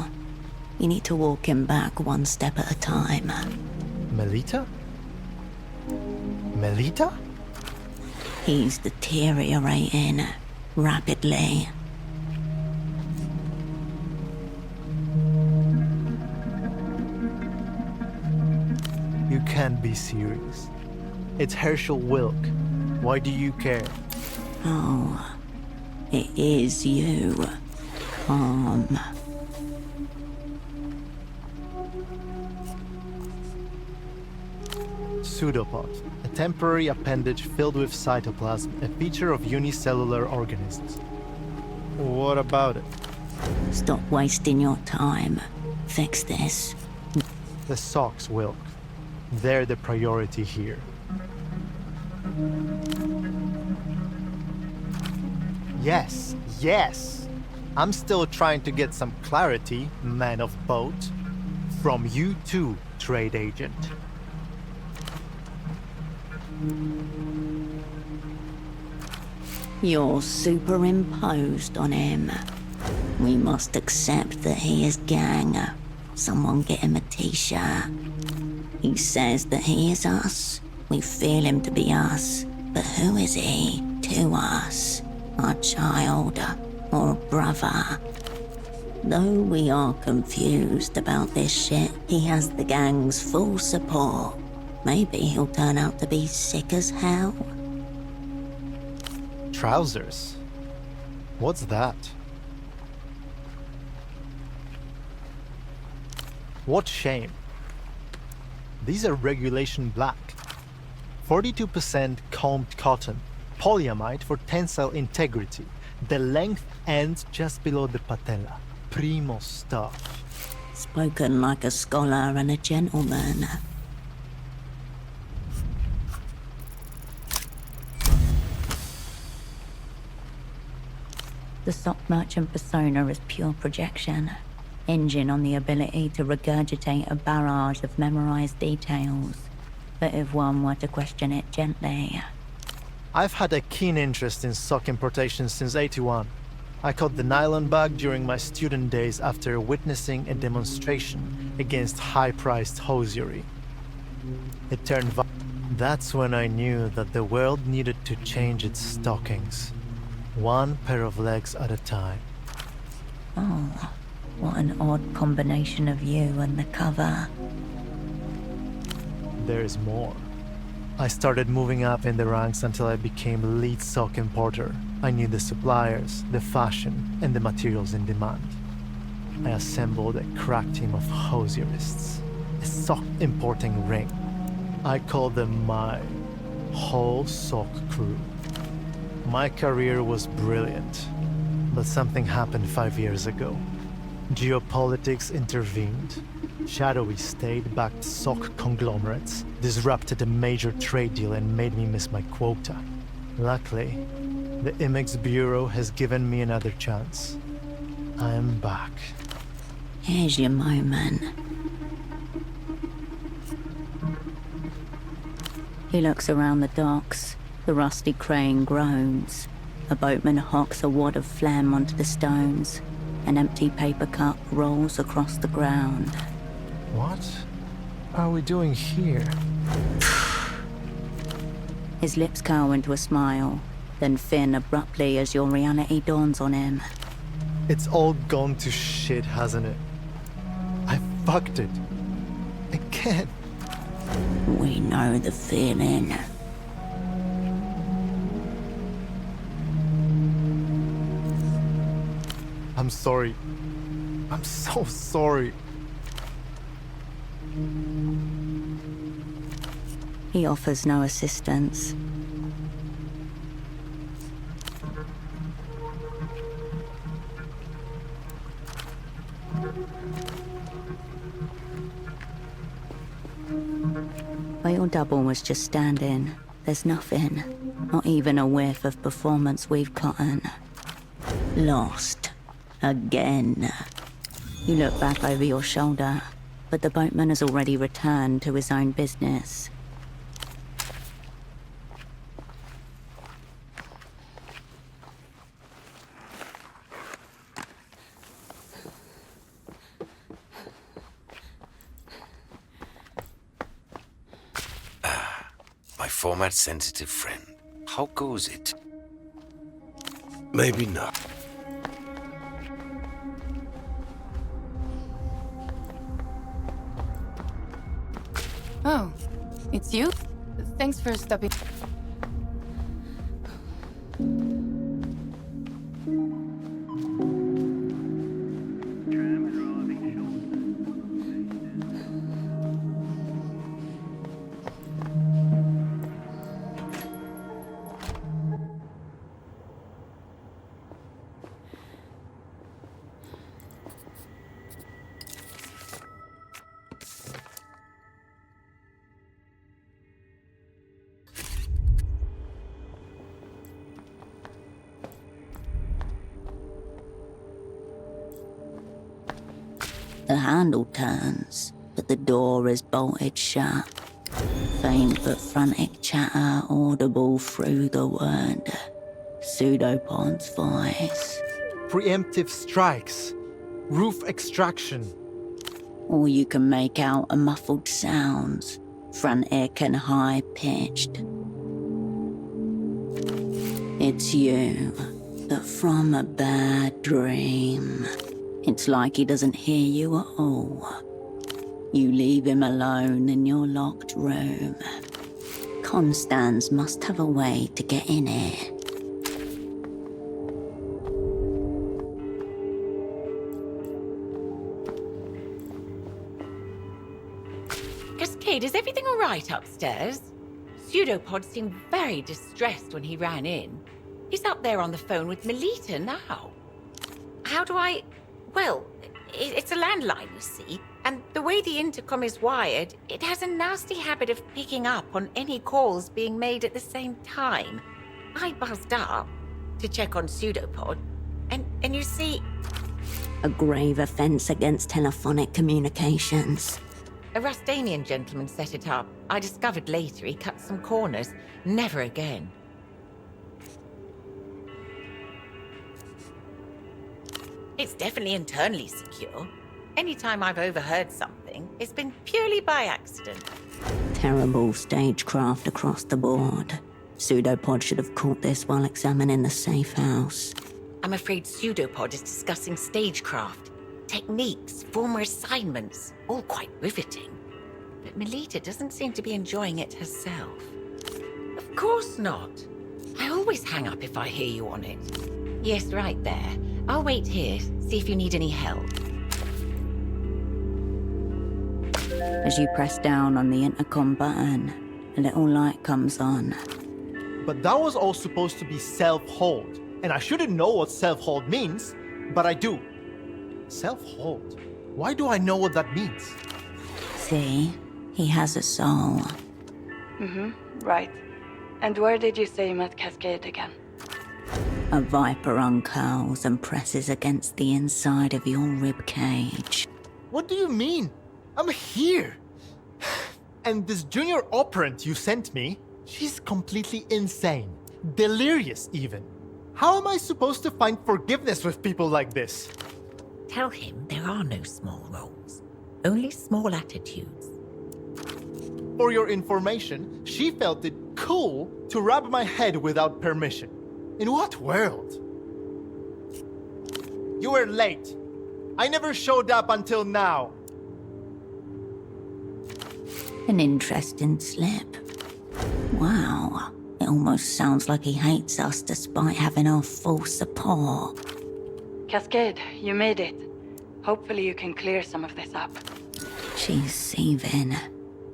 Speaker 2: You need to walk him back one step at a time.
Speaker 13: Melita? Melita?
Speaker 2: He's deteriorating rapidly.
Speaker 13: You can't be serious. It's Herschel Wilk. Why do you care?
Speaker 2: Oh, it is you. Calm.
Speaker 13: Pseudopod, a temporary appendage filled with cytoplasm, a feature of unicellular organisms. What about it?
Speaker 2: Stop wasting your time. Fix this.
Speaker 13: The socks, Wilk. They're the priority here. Yes, yes! I'm still trying to get some clarity, man of boat. From you too, trade agent.
Speaker 2: You're superimposed on him. We must accept that he is gang. Someone get him a t-shirt. He says that he is us. We feel him to be us. But who is he to us? Our child or a brother? Though we are confused about this shit, he has the gang's full support. Maybe he'll turn out to be sick as hell.
Speaker 13: Trousers? What's that? What shame. These are regulation black. 42% combed cotton, polyamide for tensile integrity. The length ends just below the patella. Primo stuff.
Speaker 2: Spoken like a scholar and a gentleman. The sock merchant persona is pure projection, hinging on the ability to regurgitate a barrage of memorized details. But if one were to question it gently...
Speaker 13: I've had a keen interest in sock importation since '81. I caught the nylon bug during my student days after witnessing a demonstration against high-priced hosiery. It turned That's when I knew that the world needed to change its stockings. One pair of legs at a time.
Speaker 2: Oh, what an odd combination of you and the cover.
Speaker 13: There's more. I started moving up in the ranks until I became lead sock importer. I knew the suppliers, the fashion, and the materials in demand. I assembled a crack team of hosierists, a sock importing ring. I called them my whole sock crew. My career was brilliant, but something happened 5 years ago. Geopolitics intervened. Shadowy state-backed sock conglomerates disrupted a major trade deal and made me miss my quota. Luckily, the Imix Bureau has given me another chance. I am back.
Speaker 2: Here's your moment. He looks around the docks. The rusty crane groans. A boatman hocks a wad of phlegm onto the stones. An empty paper cup rolls across the ground.
Speaker 13: What are we doing here?
Speaker 2: His lips curl into a smile, then thin abruptly as your reality dawns on him.
Speaker 13: It's all gone to shit, hasn't it? I fucked it. Again.
Speaker 2: We know the feeling.
Speaker 13: I'm sorry. I'm so sorry.
Speaker 2: He offers no assistance. Where your double was just standing, there's nothing. Not even a whiff of performance we've gotten. Lost. Again. You look back over your shoulder, but the boatman has already returned to his own business.
Speaker 14: My format-sensitive friend. How goes it?
Speaker 8: Maybe not.
Speaker 11: Oh, it's you? Thanks for stopping.
Speaker 2: The handle turns, but the door is bolted shut. Faint but frantic chatter audible through the word. Pseudopod's voice.
Speaker 13: Preemptive strikes. Roof extraction.
Speaker 2: Or you can make out a muffled sounds, frantic and high-pitched. It's you, but from a bad dream. It's like he doesn't hear you at all. You leave him alone in your locked room. Constance must have a way to get in it.
Speaker 12: Cascade, is everything all right upstairs? Pseudopod seemed very distressed when he ran in. He's up there on the phone with Melita now. How do I... Well, it's a landline, you see, and the way the intercom is wired, it has a nasty habit of picking up on any calls being made at the same time. I buzzed up to check on Pseudopod, and you see...
Speaker 2: A grave offense against telephonic communications.
Speaker 12: A Rustanian gentleman set it up. I discovered later he cut some corners. Never again. It's definitely internally secure. Anytime I've overheard something, it's been purely by accident.
Speaker 2: Terrible stagecraft across the board. Pseudopod should have caught this while examining the safe house.
Speaker 12: I'm afraid Pseudopod is discussing stagecraft, techniques, former assignments, all quite riveting. But Melita doesn't seem to be enjoying it herself. Of course not. I always hang up if I hear you on it. Yes, right there. I'll wait here, see if you need any help.
Speaker 2: As you press down on the intercom button, a little light comes on.
Speaker 13: But that was all supposed to be self-hold. And I shouldn't know what self-hold means, but I do. Self-hold? Why do I know what that means?
Speaker 2: See? He has a soul.
Speaker 15: Right. And where did you say you met Cascade again?
Speaker 2: A viper uncurls and presses against the inside of your rib cage.
Speaker 13: What do you mean? I'm here! And this junior operant you sent me, she's completely insane. Delirious, even. How am I supposed to find forgiveness with people like this?
Speaker 12: Tell him there are no small roles, only small attitudes.
Speaker 13: For your information, she felt it cool to rub my head without permission. In what world? You were late. I never showed up until now.
Speaker 2: An interesting slip. Wow. It almost sounds like he hates us despite having our full support.
Speaker 15: Cascade, you made it. Hopefully you can clear some of this up.
Speaker 2: She's seething.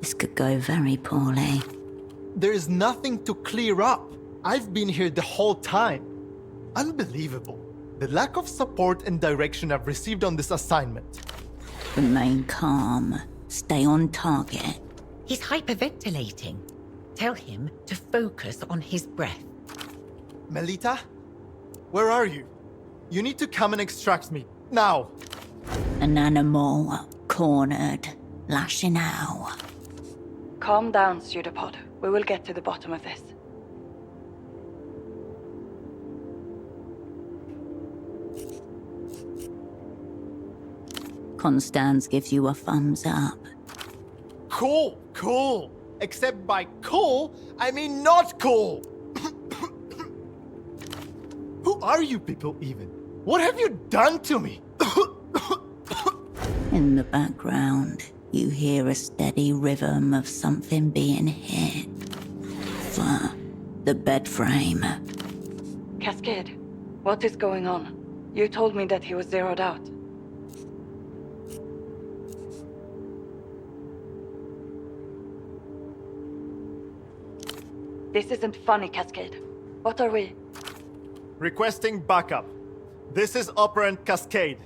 Speaker 2: This could go very poorly.
Speaker 13: There is nothing to clear up. I've been here the whole time. Unbelievable. The lack of support and direction I've received on this assignment.
Speaker 2: Remain calm. Stay on target.
Speaker 12: He's hyperventilating. Tell him to focus on his breath.
Speaker 13: Melita? Where are you? You need to come and extract me. Now!
Speaker 2: An animal cornered, lashing out.
Speaker 15: Calm down, Pseudopod. We will get to the bottom of this.
Speaker 2: Constance gives you a thumbs up.
Speaker 13: Cool, cool. Except by cool, I mean not cool. Who are you people even? What have you done to me?
Speaker 2: In the background, you hear a steady rhythm of something being hit. The bed frame.
Speaker 15: Cascade, what is going on? You told me that he was zeroed out. This isn't funny, Cascade. What are we?
Speaker 13: Requesting backup. This is Operant Cascade.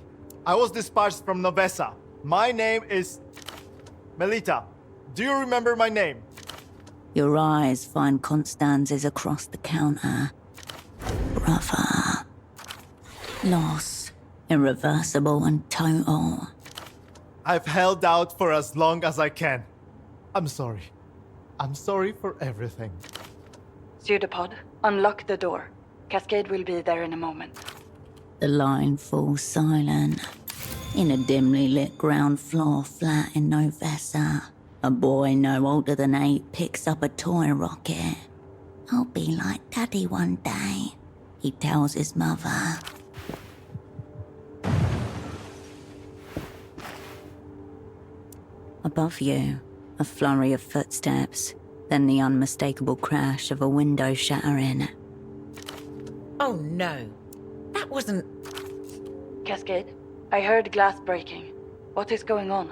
Speaker 13: I was dispatched from Novesa. My name is... Melita. Do you remember my name?
Speaker 2: Your eyes find Constance's across the counter. Brother. Loss. Irreversible and total.
Speaker 13: I've held out for as long as I can. I'm sorry. I'm sorry for everything.
Speaker 15: Pseudopod, unlock the door. Cascade will be there in a moment.
Speaker 2: The line falls silent. In a dimly lit ground floor flat in Novesa, a boy no older than 8 picks up a toy rocket. I'll be like Daddy one day, he tells his mother. Above you, a flurry of footsteps, then the unmistakable crash of a window shattering.
Speaker 12: Oh no, that wasn't...
Speaker 15: Cascade, I heard glass breaking. What is going on?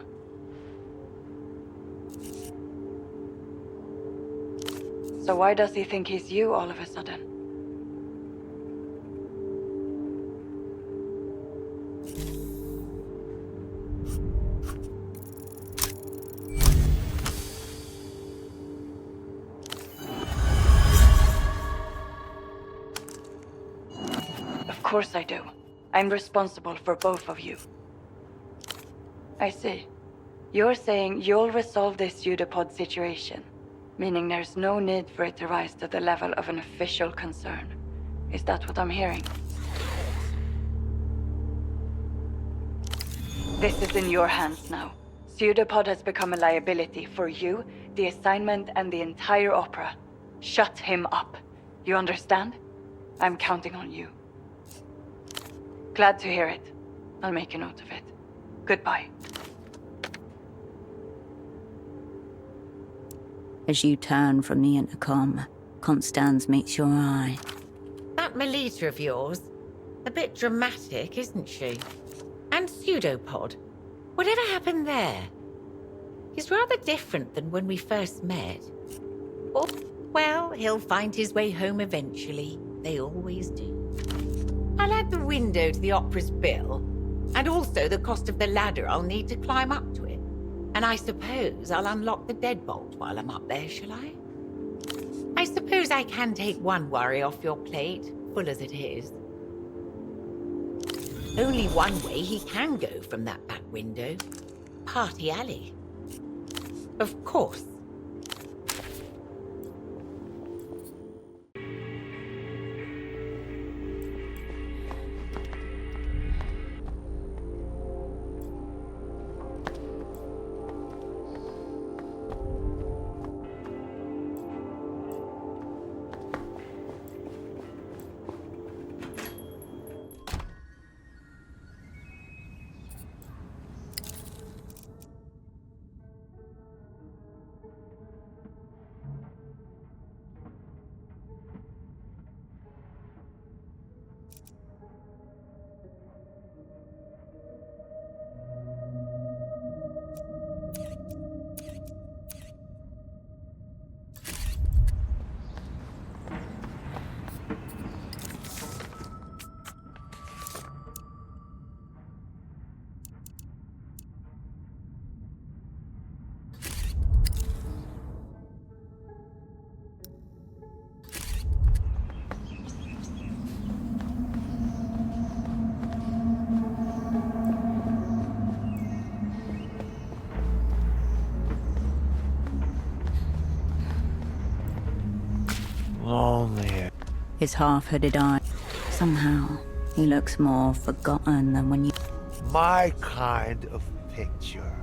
Speaker 15: So why does he think he's you all of a sudden? Of course I do. I'm responsible for both of you. I see. You're saying you'll resolve this pseudopod situation, meaning there's no need for it to rise to the level of an official concern. Is that what I'm hearing? This is in your hands now. Pseudopod has become a liability for you, the assignment, and the entire opera. Shut him up. You understand? I'm counting on you. Glad to hear it. I'll make a note of it. Goodbye.
Speaker 2: As you turn from the intercom, Constance meets your eye.
Speaker 12: That Melita of yours, a bit dramatic, isn't she? And Pseudopod, whatever happened there? He's rather different than when we first met. Oh, well, he'll find his way home eventually. They always do. I'll add the window to the opera's bill, and also the cost of the ladder I'll need to climb up to it. And I suppose I'll unlock the deadbolt while I'm up there, shall I? I suppose I can take one worry off your plate, full as it is. Only one way he can go from that back window. Party Alley. Of course.
Speaker 6: Lonely.
Speaker 2: His half-hooded eye. Somehow, he looks more forgotten than when you...
Speaker 6: My kind of picture.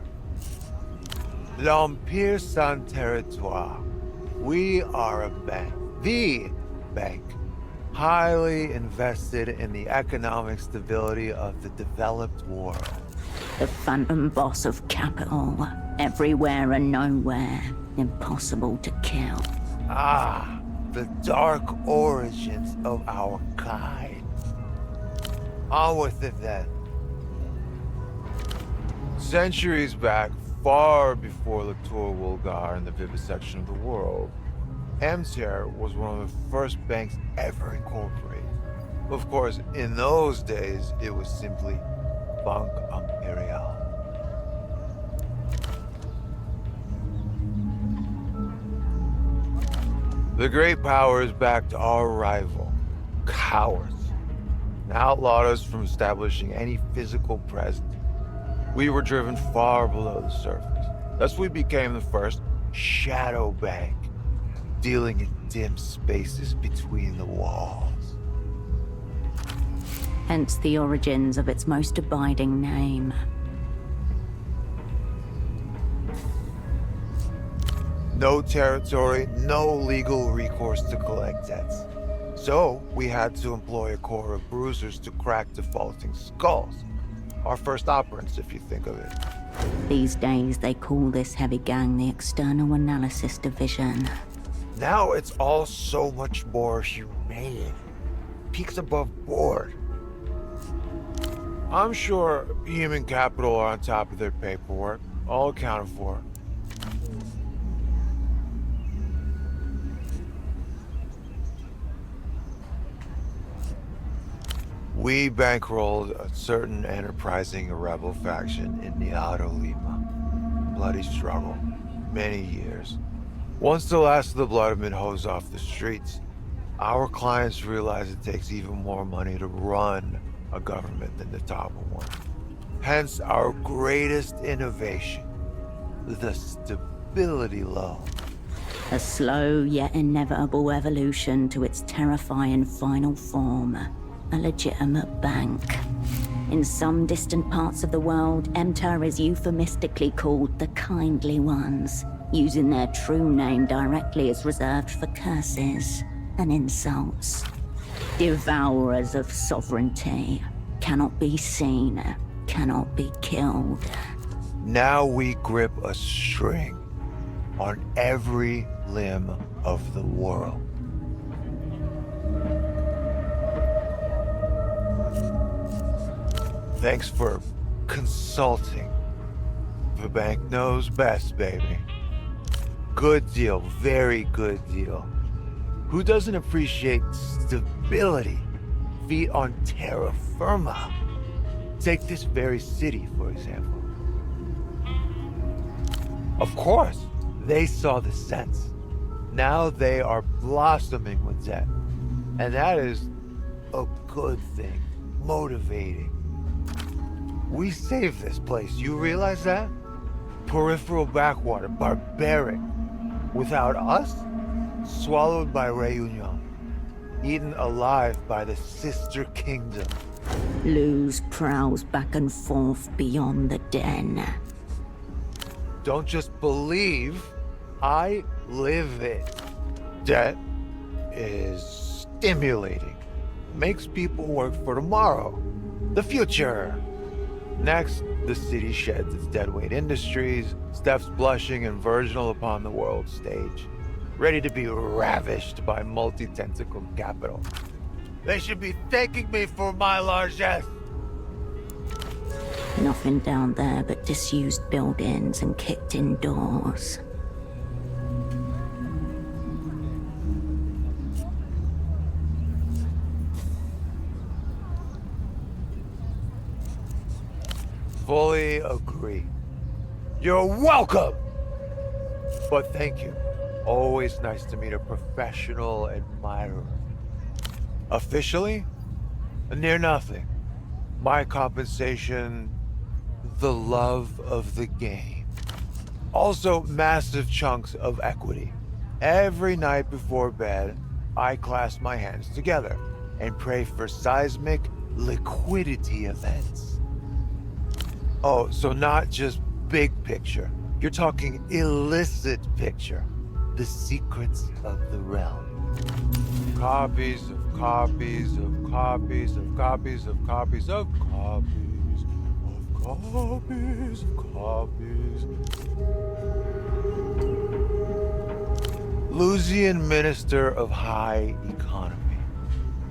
Speaker 6: L'Empire Sans Territoire. We are a bank. The bank. Highly invested in the economic stability of the developed world.
Speaker 2: The phantom boss of capital. Everywhere and nowhere. Impossible to kill.
Speaker 6: Ah, the dark origins of our kind. On with it then. Centuries back, far before the Tour Wulgar and the vivisection of the world, Amter was one of the first banks ever incorporated. Of course, in those days, it was simply Banque Imperiale. The great powers backed our rival, cowards, and outlawed us from establishing any physical presence. We were driven far below the surface. Thus we became the first shadow bank, dealing in dim spaces between the walls.
Speaker 2: Hence the origins of its most abiding name.
Speaker 6: No territory, no legal recourse to collect debts. So we had to employ a corps of bruisers to crack defaulting skulls. Our first operants, if you think of it.
Speaker 2: These days, they call this heavy gang the External Analysis Division.
Speaker 6: Now it's all so much more humane. Peaks above board. I'm sure human capital are on top of their paperwork, all accounted for. We bankrolled a certain enterprising rebel faction in Niado Lima. Bloody struggle. Many years. Once the last of the blood have been hosed off the streets, our clients realize it takes even more money to run a government than to topple one. Hence our greatest innovation, the stability loan.
Speaker 2: A slow yet inevitable evolution to its terrifying final form. A legitimate bank. In some distant parts of the world, Amter is euphemistically called the Kindly Ones, using their true name directly as reserved for curses and insults. Devourers of sovereignty, cannot be seen, cannot be killed.
Speaker 6: Now we grip a string on every limb of the world.
Speaker 16: Thanks for consulting. The bank knows best, baby. Good deal, very good deal. Who doesn't appreciate stability? Feet on terra firma. Take this very city, for example. Of course, they saw the sense. Now they are blossoming with debt. And that is a good thing, motivating. We saved this place, you realize that? Peripheral backwater, barbaric. Without us, swallowed by Reunion. Eaten alive by the sister kingdom.
Speaker 2: Luz prowls back and forth beyond the den.
Speaker 16: Don't just believe, I live it. Debt is stimulating. Makes people work for tomorrow. The future. Next, the city sheds its deadweight industries, steps blushing and virginal upon the world stage, ready to be ravished by multi-tentacled capital. They should be thanking me for my largesse.
Speaker 2: Nothing down there but disused buildings and kicked-in doors.
Speaker 16: Fully agree. You're welcome! But thank you. Always nice to meet a professional admirer. Officially, near nothing. My compensation, the love of the game. Also, massive chunks of equity. Every night before bed, I clasp my hands together and pray for seismic liquidity events. Oh, so not just big picture. You're talking illicit picture. The secrets of the realm. Copies of copies of copies of copies of copies of copies of copies of copies. Lusian Minister of High Economy.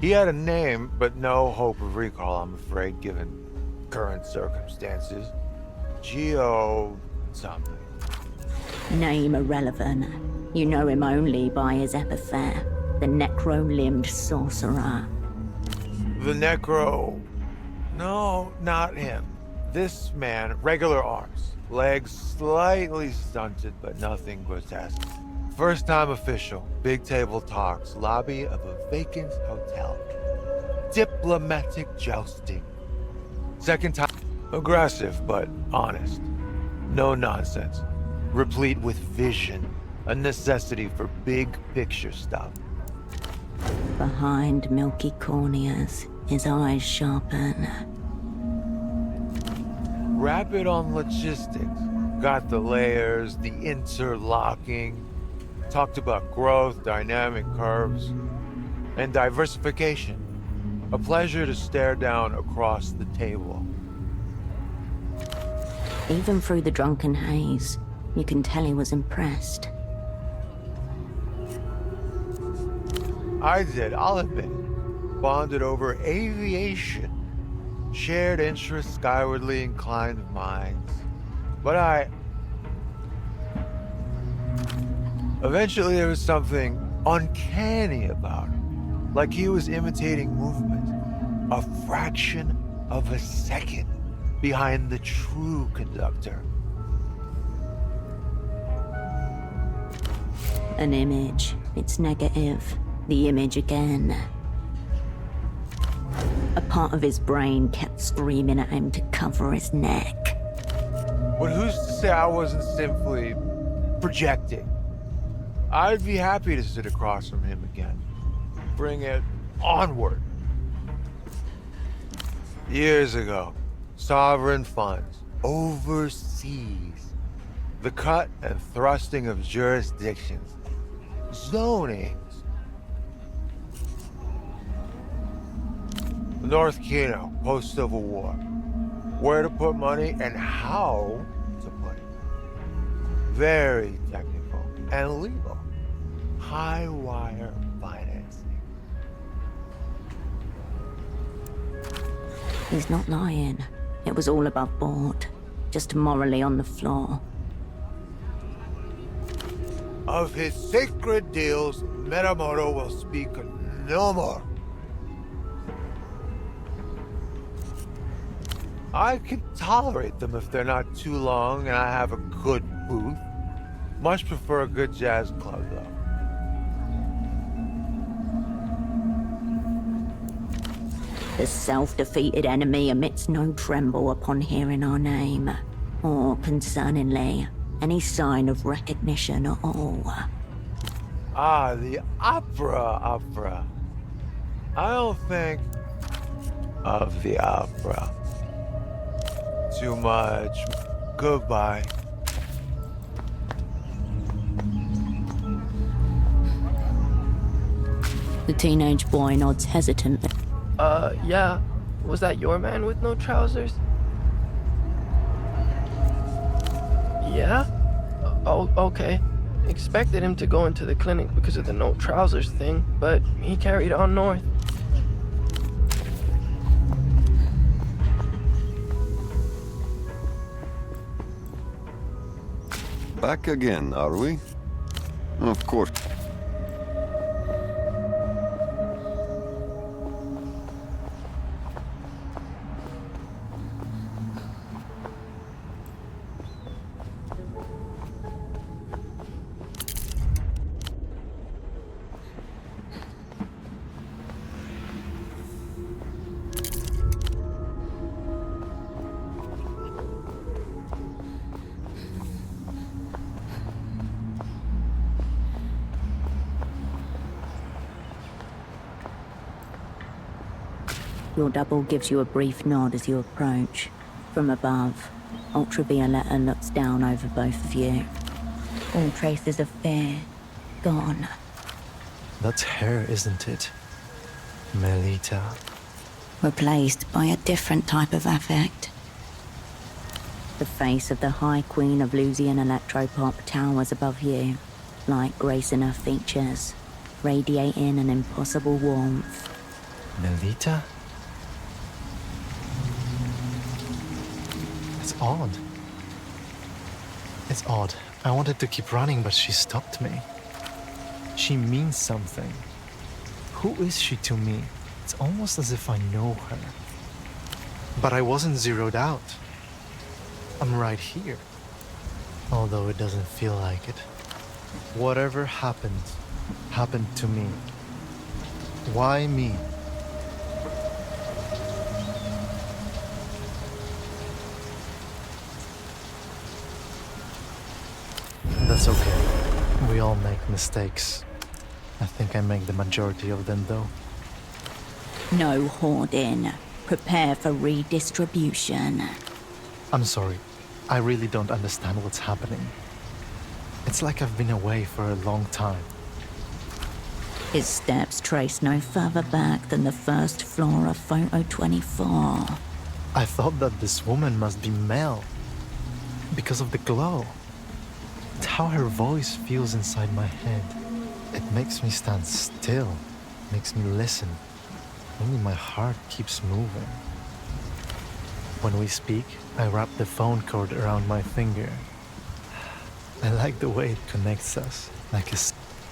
Speaker 16: He had a name, but no hope of recall, I'm afraid, given current circumstances. Geo something.
Speaker 2: Name irrelevant. You know him only by his epithet, the necro-limbed sorcerer.
Speaker 16: The necro... No, not him. This man, regular arms. Legs slightly stunted, but nothing grotesque. First time official, big table talks, lobby of a vacant hotel. Diplomatic jousting. Second time, aggressive but honest. No nonsense. Replete with vision, a necessity for big picture stuff.
Speaker 2: Behind milky corneas, his eyes sharpen.
Speaker 16: Rapid on logistics. Got the layers, the interlocking. Talked about growth, dynamic curves, and diversification. A pleasure to stare down across the table.
Speaker 2: Even through the drunken haze, you can tell he was impressed.
Speaker 16: I did, I'll admit. Bonded over aviation. Shared interests, skywardly inclined minds. But eventually there was something uncanny about him. Like he was imitating movement. A fraction of a second behind the true conductor.
Speaker 2: An image. It's negative. The image again. A part of his brain kept screaming at him to cover his neck.
Speaker 16: But who's to say I wasn't simply projecting? I'd be happy to sit across from him again. Bring it onward. Years ago, sovereign funds, overseas. The cut and thrusting of jurisdictions, zonings. North Kino, post-Civil War. Where to put money and how to put it. Very technical and legal. High wire financing.
Speaker 2: He's not lying. It was all above board, just morally on the floor.
Speaker 16: Of his sacred deals, Metamoto will speak no more. I can tolerate them if they're not too long and I have a good booth. Much prefer a good jazz club, though.
Speaker 2: The self-defeated enemy emits no tremble upon hearing our name, or, concerningly, any sign of recognition at all.
Speaker 16: Ah, the opera. I don't think of the opera too much. Goodbye.
Speaker 2: The teenage boy nods hesitantly.
Speaker 17: Yeah. Was that your man with no trousers? Yeah? Oh, okay. Expected him to go into the clinic because of the no trousers thing, but he carried on north.
Speaker 9: Back again, are we? Of course.
Speaker 2: Your double gives you a brief nod as you approach. From above, Ultravioletta looks down over both of you. All traces of fear gone.
Speaker 13: That's her, isn't it? Melita.
Speaker 2: Replaced by a different type of affect. The face of the High Queen of Lusian Electropop towers above you, like grace in her features, radiating an impossible warmth.
Speaker 13: Melita? It's odd. It's odd. I wanted to keep running, but she stopped me. She means something. Who is she to me? It's almost as if I know her. But I wasn't zeroed out. I'm right here. Although it doesn't feel like it. Whatever happened, happened to me. Why me? That's okay. We all make mistakes. I think I make the majority of them, though.
Speaker 2: No hoarding. Prepare for redistribution.
Speaker 13: I'm sorry. I really don't understand what's happening. It's like I've been away for a long time.
Speaker 2: His steps trace no further back than the first floor of Photo 24.
Speaker 13: I thought that this woman must be Mel. Because of the glow. It's how her voice feels inside my head. It makes me stand still. Makes me listen. Only my heart keeps moving. When we speak, I wrap the phone cord around my finger. I like the way it connects us, like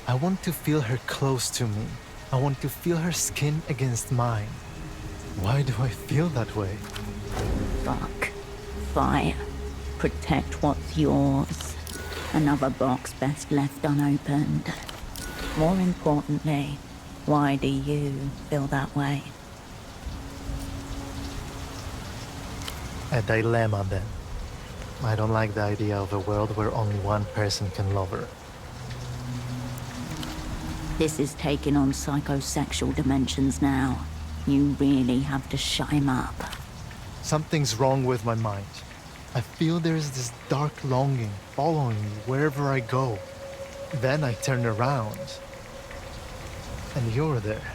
Speaker 13: I want to feel her close to me. I want to feel her skin against mine. Why do I feel that way?
Speaker 2: Fuck. Fight. Protect what's yours. Another box best left unopened. More importantly, why do you feel that way?
Speaker 13: A dilemma, then. I don't like the idea of a world where only one person can love her.
Speaker 2: This is taking on psychosexual dimensions now. You really have to shut him up.
Speaker 13: Something's wrong with my mind. I feel there's this dark longing following me wherever I go. Then I turn around. And you're there.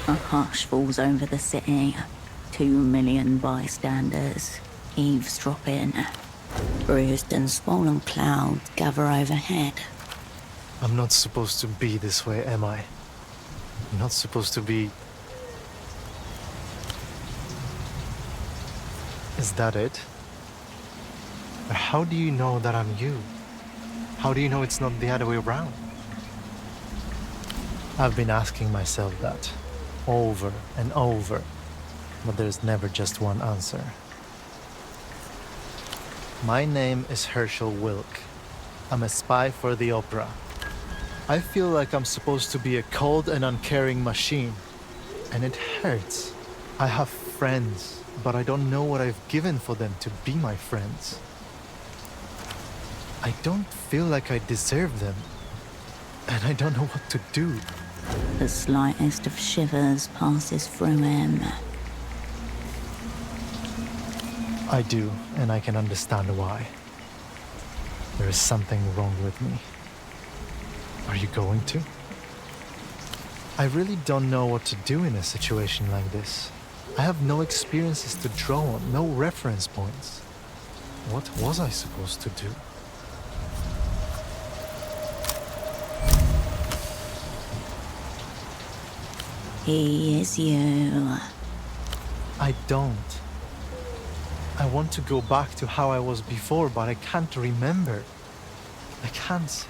Speaker 2: A hush falls over the city. 2 million bystanders, eavesdropping. Bruised and swollen clouds gather overhead.
Speaker 13: I'm not supposed to be this way, am I? I'm not supposed to be... Is that it? But how do you know that I'm you? How do you know it's not the other way around? I've been asking myself that over and over, but there's never just one answer. My name is Herschel Wilk. I'm a spy for the opera. I feel like I'm supposed to be a cold and uncaring machine, and it hurts. I have friends, but I don't know what I've given for them to be my friends. I don't feel like I deserve them, and I don't know what to do.
Speaker 2: The slightest of shivers passes through him.
Speaker 13: I do, and I can understand why. There is something wrong with me. Are you going to? I really don't know what to do in a situation like this. I have no experiences to draw on, no reference points. What was I supposed to do?
Speaker 2: He is you.
Speaker 13: I don't. I want to go back to how I was before, but I can't remember. I can't.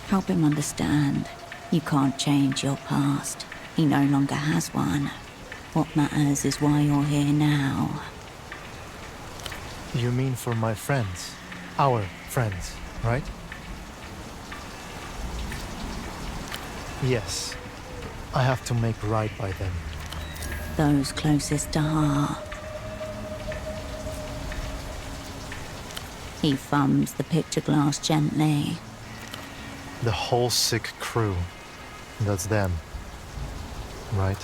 Speaker 2: Help him understand. You can't change your past. He no longer has one. What matters is why you're here now.
Speaker 13: You mean for my friends? Our friends, right? Yes. I have to make right by them.
Speaker 2: Those closest to heart. He thumbs the picture glass gently.
Speaker 13: The whole sick crew. That's them. Right?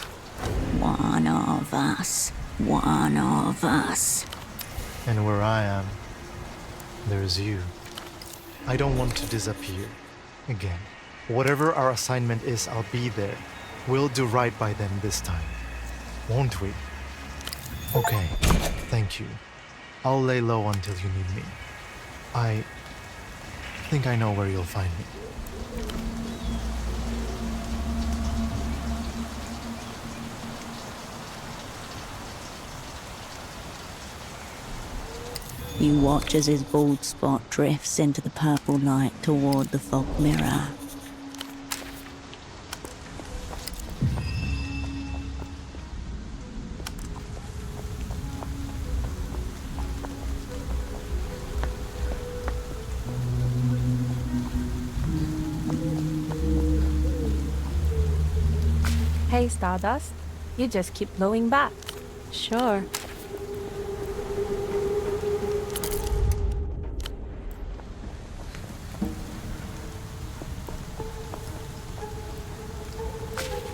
Speaker 2: One of us. One of us.
Speaker 13: And where I am, there's you. I don't want to disappear. Again. Whatever our assignment is, I'll be there. We'll do right by them this time. Won't we? Okay. Thank you. I'll lay low until you need me. I think I know where you'll find me.
Speaker 2: You watch as his bald spot drifts into the purple light toward the fog mirror.
Speaker 11: Hey, Stardust. You just keep blowing back.
Speaker 10: Sure.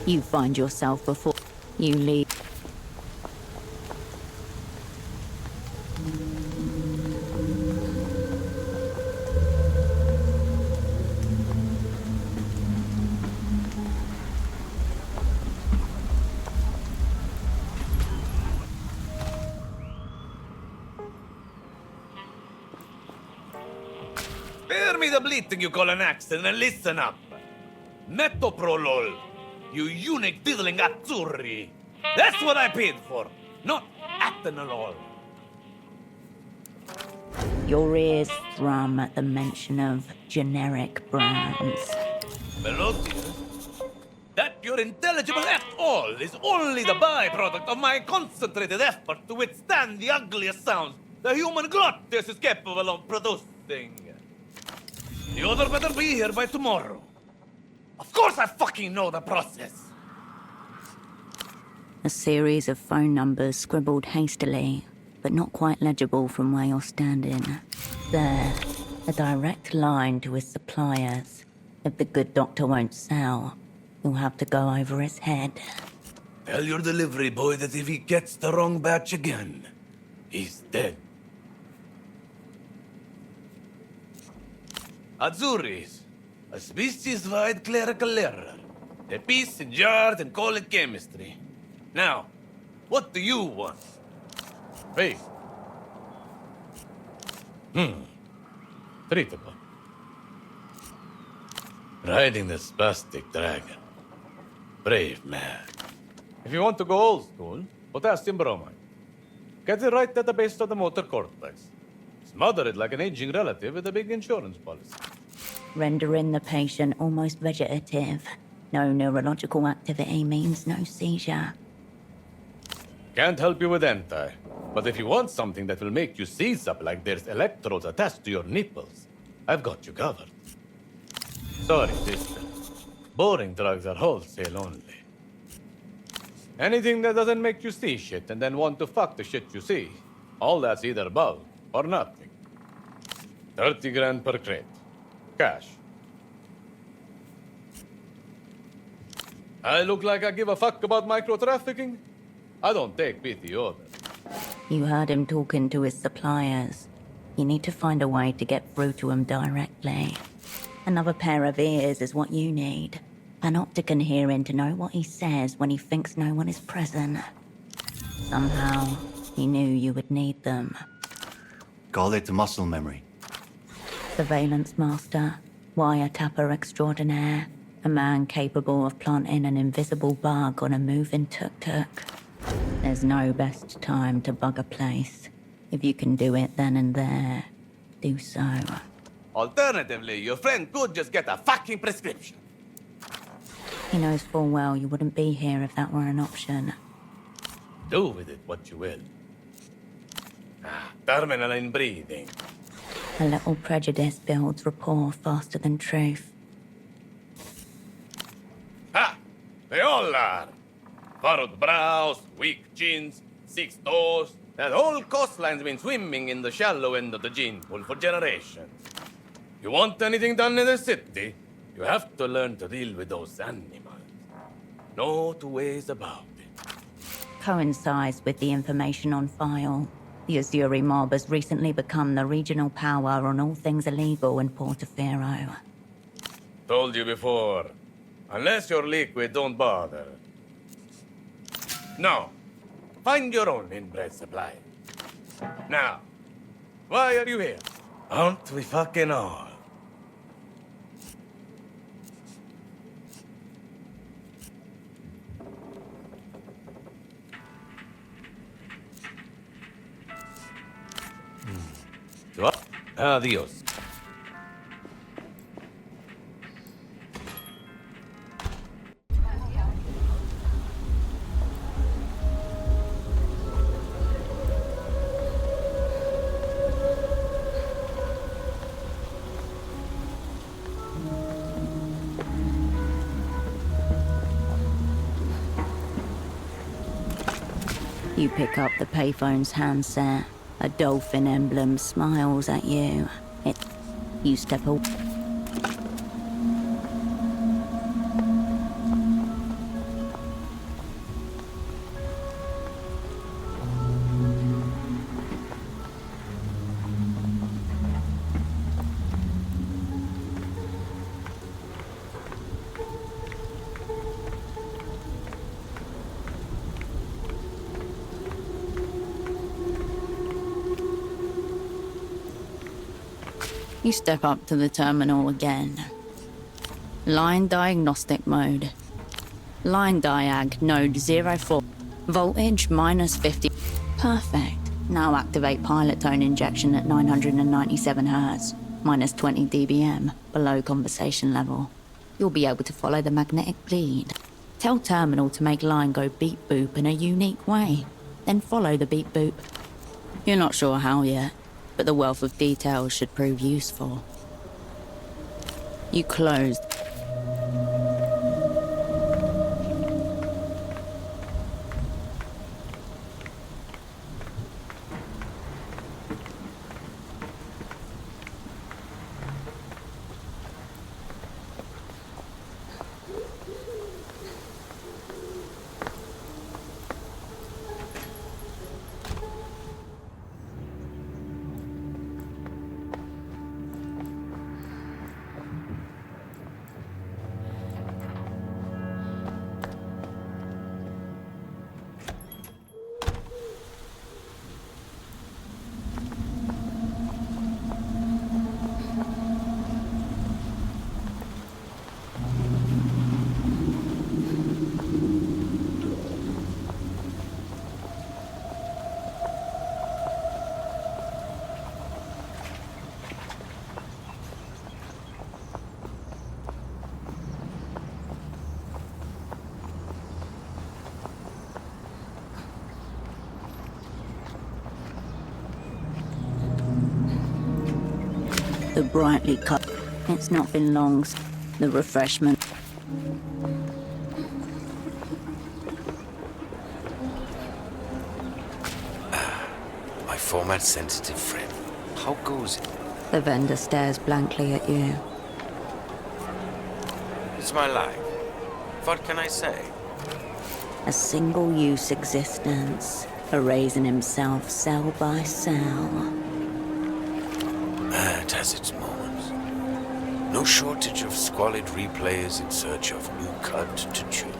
Speaker 2: You find yourself before you leave.
Speaker 8: Spare me the bleating you call an accent and listen up. Metoprolol, you eunuch diddling azzurri. That's what I paid for, not atenolol.
Speaker 2: Your ears thrum at the mention of generic brands.
Speaker 8: Melodious? That you're intelligible at all is only the byproduct of my concentrated effort to withstand the ugliest sounds the human glottis is capable of producing. The order better be here by tomorrow. Of course I fucking know the process.
Speaker 2: A series of phone numbers scribbled hastily, but not quite legible from where you're standing. There, a direct line to his suppliers. If the good doctor won't sell, you'll have to go over his head.
Speaker 8: Tell your delivery boy that if he gets the wrong batch again, he's dead. Azuris, a species-wide clerical error. A piece in jars and call it chemistry. Now, what do you want? Hey. Treatable. Riding the spastic dragon. Brave man. If you want to go old school, potassium bromide. Gets it right at the base of the motor cortex. Smother it like an aging relative with a big insurance policy.
Speaker 2: Rendering the patient almost vegetative. No neurological activity means no seizure.
Speaker 8: Can't help you with anti. But if you want something that will make you seize up like there's electrodes attached to your nipples, I've got you covered. Sorry, sister. Boring drugs are wholesale only. Anything that doesn't make you see shit and then want to fuck the shit you see, all that's either bulk or nothing. 30 grand per crate. Cash. I look like I give a fuck about micro-trafficking? I don't take pity orders.
Speaker 2: You heard him talking to his suppliers. You need to find a way to get through to him directly. Another pair of ears is what you need. Panopticon hearing to know what he says when he thinks no one is present. Somehow, he knew you would need them.
Speaker 18: Call it muscle memory.
Speaker 2: Surveillance master, wiretapper extraordinaire, a man capable of planting an invisible bug on a moving tuk-tuk. There's no best time to bug a place. If you can do it then and there, do so.
Speaker 8: Alternatively, your friend could just get a fucking prescription.
Speaker 2: He knows full well you wouldn't be here if that were an option.
Speaker 8: Do with it what you will. Terminal in breathing.
Speaker 2: A little prejudice builds rapport faster than truth.
Speaker 8: Ha! They all are. Furrowed brows, weak chins, 6 toes. That whole coastline's been swimming in the shallow end of the gene pool for generations. You want anything done in the city, you have to learn to deal with those animals. No two ways about it.
Speaker 2: Coincides with the information on file. The Azuri mob has recently become the regional power on all things illegal in Portofino.
Speaker 8: Told you before. Unless you're liquid, don't bother. No. Find your own inbred supply. Now, why are you here? Aren't we fucking all? Adios.
Speaker 2: You pick up the payphone's handset. A dolphin emblem smiles at you. You step away. You step up to the terminal again. Line diagnostic mode. Line diag node 04. Voltage minus 50. Perfect. Now activate pilot tone injection at 997 Hz, minus 20 dBm, below conversation level. You'll be able to follow the magnetic bleed. Tell terminal to make line go beep boop in a unique way, then follow the beep boop. You're not sure how yet, but the wealth of details should prove useful. You closed. The brightly cut. It's not been long. The refreshment.
Speaker 14: My format-sensitive friend. How goes it?
Speaker 2: The vendor stares blankly at you.
Speaker 14: It's my life. What can I say?
Speaker 2: A single-use existence, erasing himself cell by cell.
Speaker 14: It has its moments. No shortage of squalid replayers in search of new cud to chew.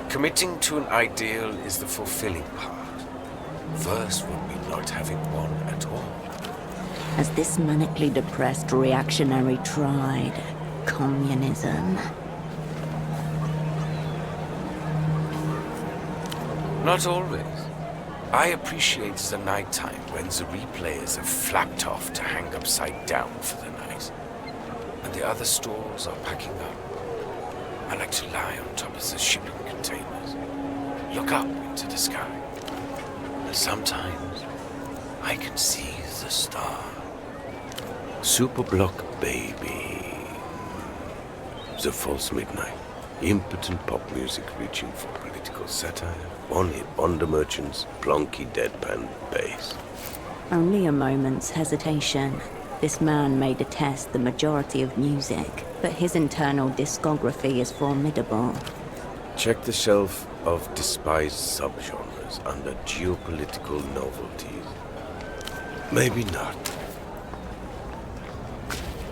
Speaker 14: Committing to an ideal is the fulfilling part. Worse would be not having one at all.
Speaker 2: As this manically depressed reactionary tried communism.
Speaker 14: Not always. I appreciate the nighttime when the replayers have flapped off to hang upside down for the night. And the other stores are packing up. I like to lie on top of the shipping containers. Look up into the sky. And sometimes I can see the star. Superblock baby. The false midnight. Impotent pop music reaching for political satire. One-hit wonder merchants, plonky deadpan bass.
Speaker 2: Only a moment's hesitation. This man may detest the majority of music, but his internal discography is formidable.
Speaker 14: Check the shelf of despised subgenres under geopolitical novelties. Maybe not.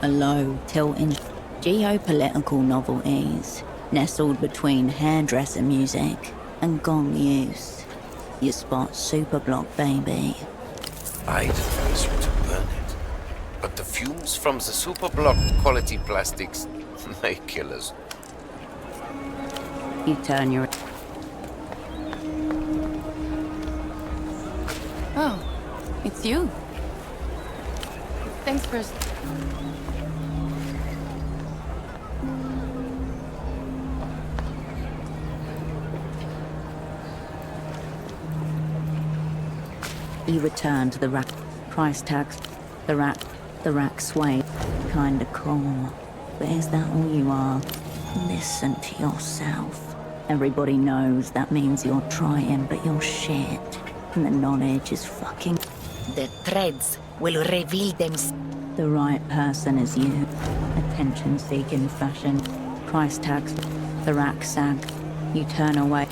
Speaker 2: A low, tilting geopolitical novelties, nestled between hairdresser music and gong use. You spot Superblock baby.
Speaker 14: I'd advise you to burn it. But the fumes from the Superblock quality plastics may kill us.
Speaker 2: You turn your...
Speaker 11: Oh, it's you. Thanks for...
Speaker 2: You return to the rack. Price tags. The rack sway. Kinda cool. But is that all you are? Listen to yourself. Everybody knows that means you're trying, but you're shit. And the knowledge is fucking...
Speaker 19: The threads will reveal them.
Speaker 2: The right person is you. Attention-seeking fashion. Price tags. The rack sag. You turn away.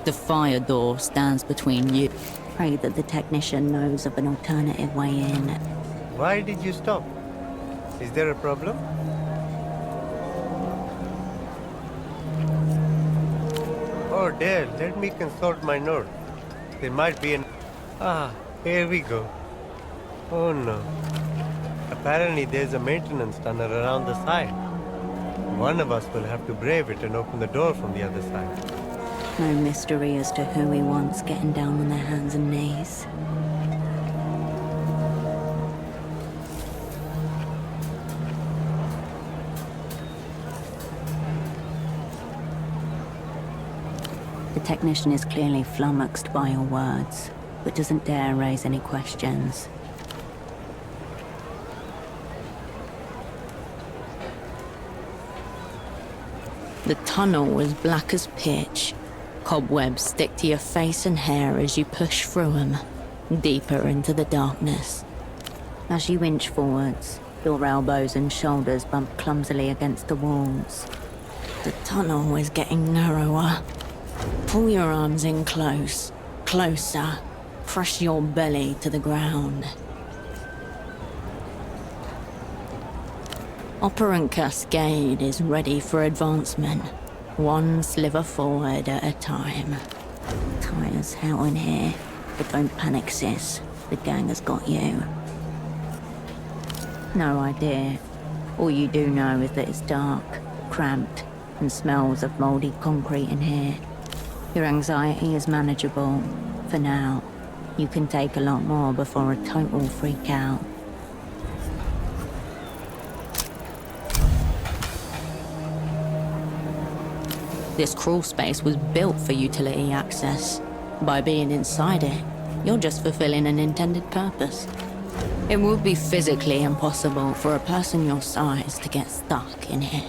Speaker 2: The fire door stands between you. Pray that the technician knows of an alternative way in.
Speaker 20: Why did you stop? Is there a problem? Oh, Dale, let me consult my notes. There might be an... Ah, here we go. Oh no. Apparently there's a maintenance tunnel around the side. One of us will have to brave it and open the door from the other side.
Speaker 2: No mystery as to who he wants getting down on their hands and knees. The technician is clearly flummoxed by your words, but doesn't dare raise any questions. The tunnel was black as pitch. Cobwebs stick to your face and hair as you push through them, deeper into the darkness. As you inch forwards, your elbows and shoulders bump clumsily against the walls. The tunnel is getting narrower. Pull your arms in close, closer. Press your belly to the ground. Operant Cascade is ready for advancement. One sliver forward at a time. Tight as hell in here, but don't panic, sis. The gang has got you. No idea. All you do know is that it's dark, cramped, and smells of mouldy concrete in here. Your anxiety is manageable, for now. You can take a lot more before a total freak out. This crawl space was built for utility access. By being inside it, you're just fulfilling an intended purpose. It would be physically impossible for a person your size to get stuck in here.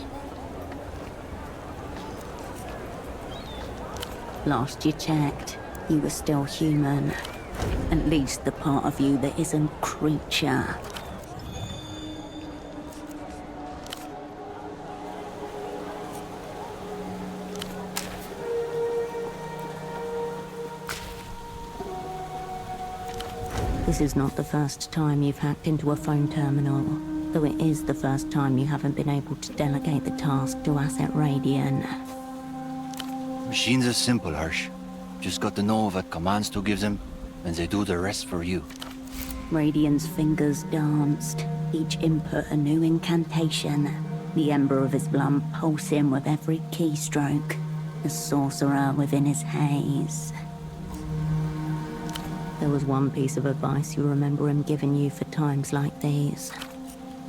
Speaker 2: Last you checked, you were still human. At least the part of you that isn't creature. This is not the first time you've hacked into a phone terminal, though it is the first time you haven't been able to delegate the task to Asset Radiant.
Speaker 18: Machines are simple, Harsh. Just got to know what commands to give them, and they do the rest for you.
Speaker 2: Radiant's fingers danced, each input a new incantation, the ember of his blood pulsing with every keystroke, a sorcerer within his haze. There was one piece of advice you remember him giving you for times like these.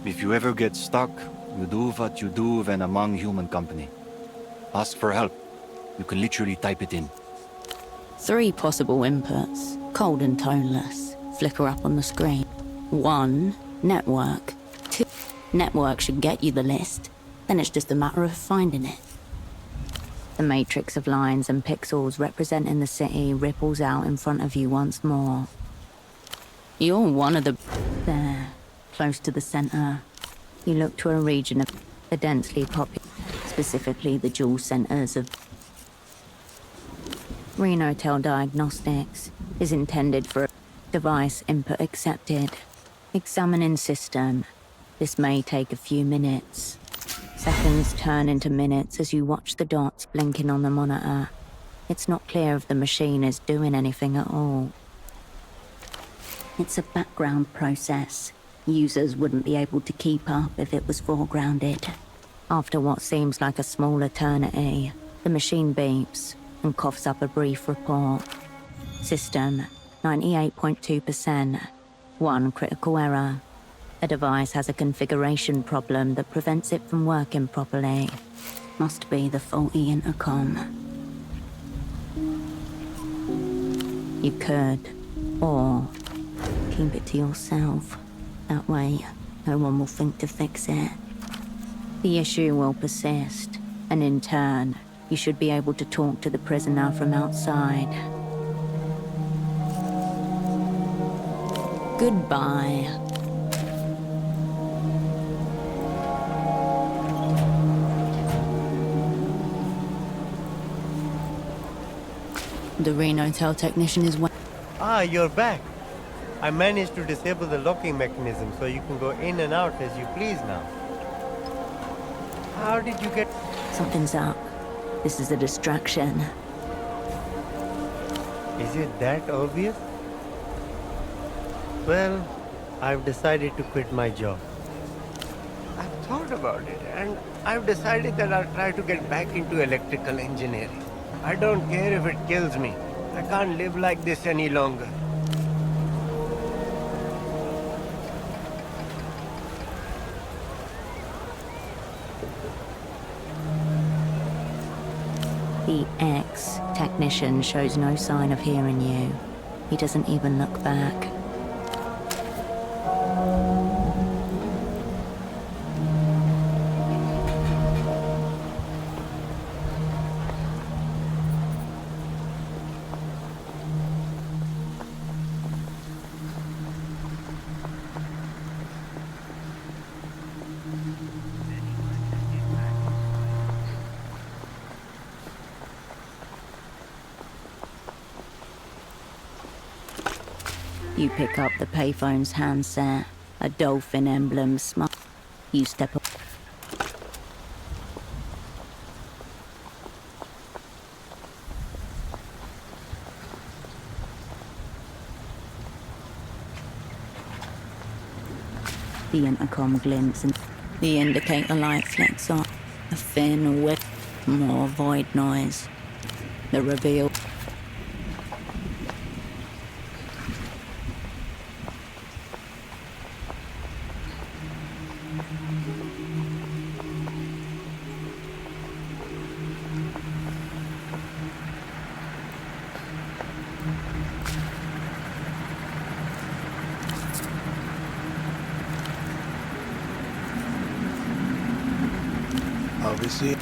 Speaker 18: If you ever get stuck, you do what you do when among human company. Ask for help. You can literally type it in.
Speaker 2: 3 possible inputs, cold and toneless, flicker up on the screen. 1, network. 2, network should get you the list, then it's just a matter of finding it. The matrix of lines and pixels representing the city ripples out in front of you once more. You're one of the... There, close to the center. You look to a region of the densely populated, specifically the dual centers of... Renotel Diagnostics is intended for device input accepted. Examining system. This may take a few minutes. Seconds turn into minutes as you watch the dots blinking on the monitor. It's not clear if the machine is doing anything at all. It's a background process. Users wouldn't be able to keep up if it was foregrounded. After what seems like a small eternity, the machine beeps and coughs up a brief report. System, 98.2%. 1 critical error. A device has a configuration problem that prevents it from working properly. Must be the faulty intercom. You could, or keep it to yourself. That way, no one will think to fix it. The issue will persist, and in turn, you should be able to talk to the prisoner from outside. Goodbye. The Renotel technician is...
Speaker 20: Ah, you're back. I managed to disable the locking mechanism so you can go in and out as you please now. How did you get...
Speaker 2: Something's up. This is a distraction.
Speaker 20: Is it that obvious? Well, I've decided to quit my job. I've thought about it, and I've decided that I'll try to get back into electrical engineering. I don't care if it kills me. I can't live like this any longer.
Speaker 2: The ex-technician shows no sign of hearing you. He doesn't even look back. You pick up the payphone's handset, a dolphin emblem smile. You step up. The intercom glints and the indicator light flicks on. A thin whiff, more void noise. The reveal.
Speaker 17: I'll be seeing.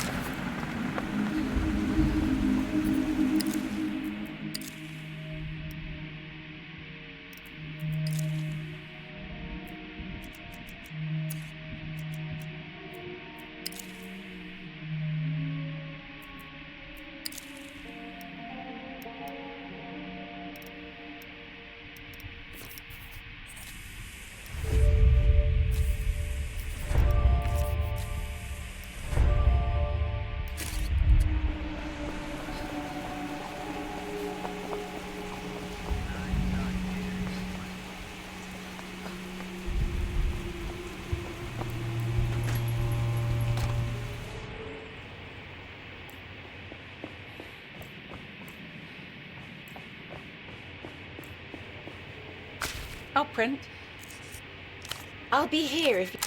Speaker 12: I'll print. I'll be here if you...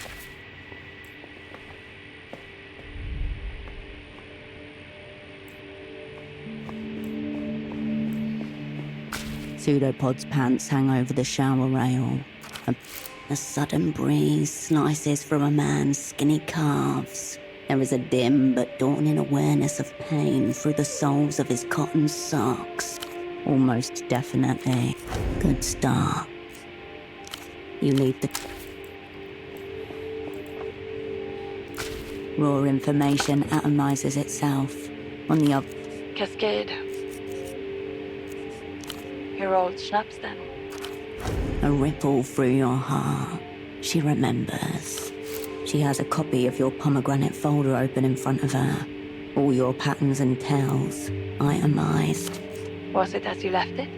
Speaker 2: Pseudopod's pants hang over the shower rail. A sudden breeze slices through a man's skinny calves. There is a dim but dawning awareness of pain through the soles of his cotton socks. Almost definitely. Good start. You leave the... Raw information atomizes itself. On the other...
Speaker 15: Cascade. Your old schnapps then.
Speaker 2: A ripple through your heart. She remembers. She has a copy of your pomegranate folder open in front of her. All your patterns and tells, itemized.
Speaker 15: Was it as you left it?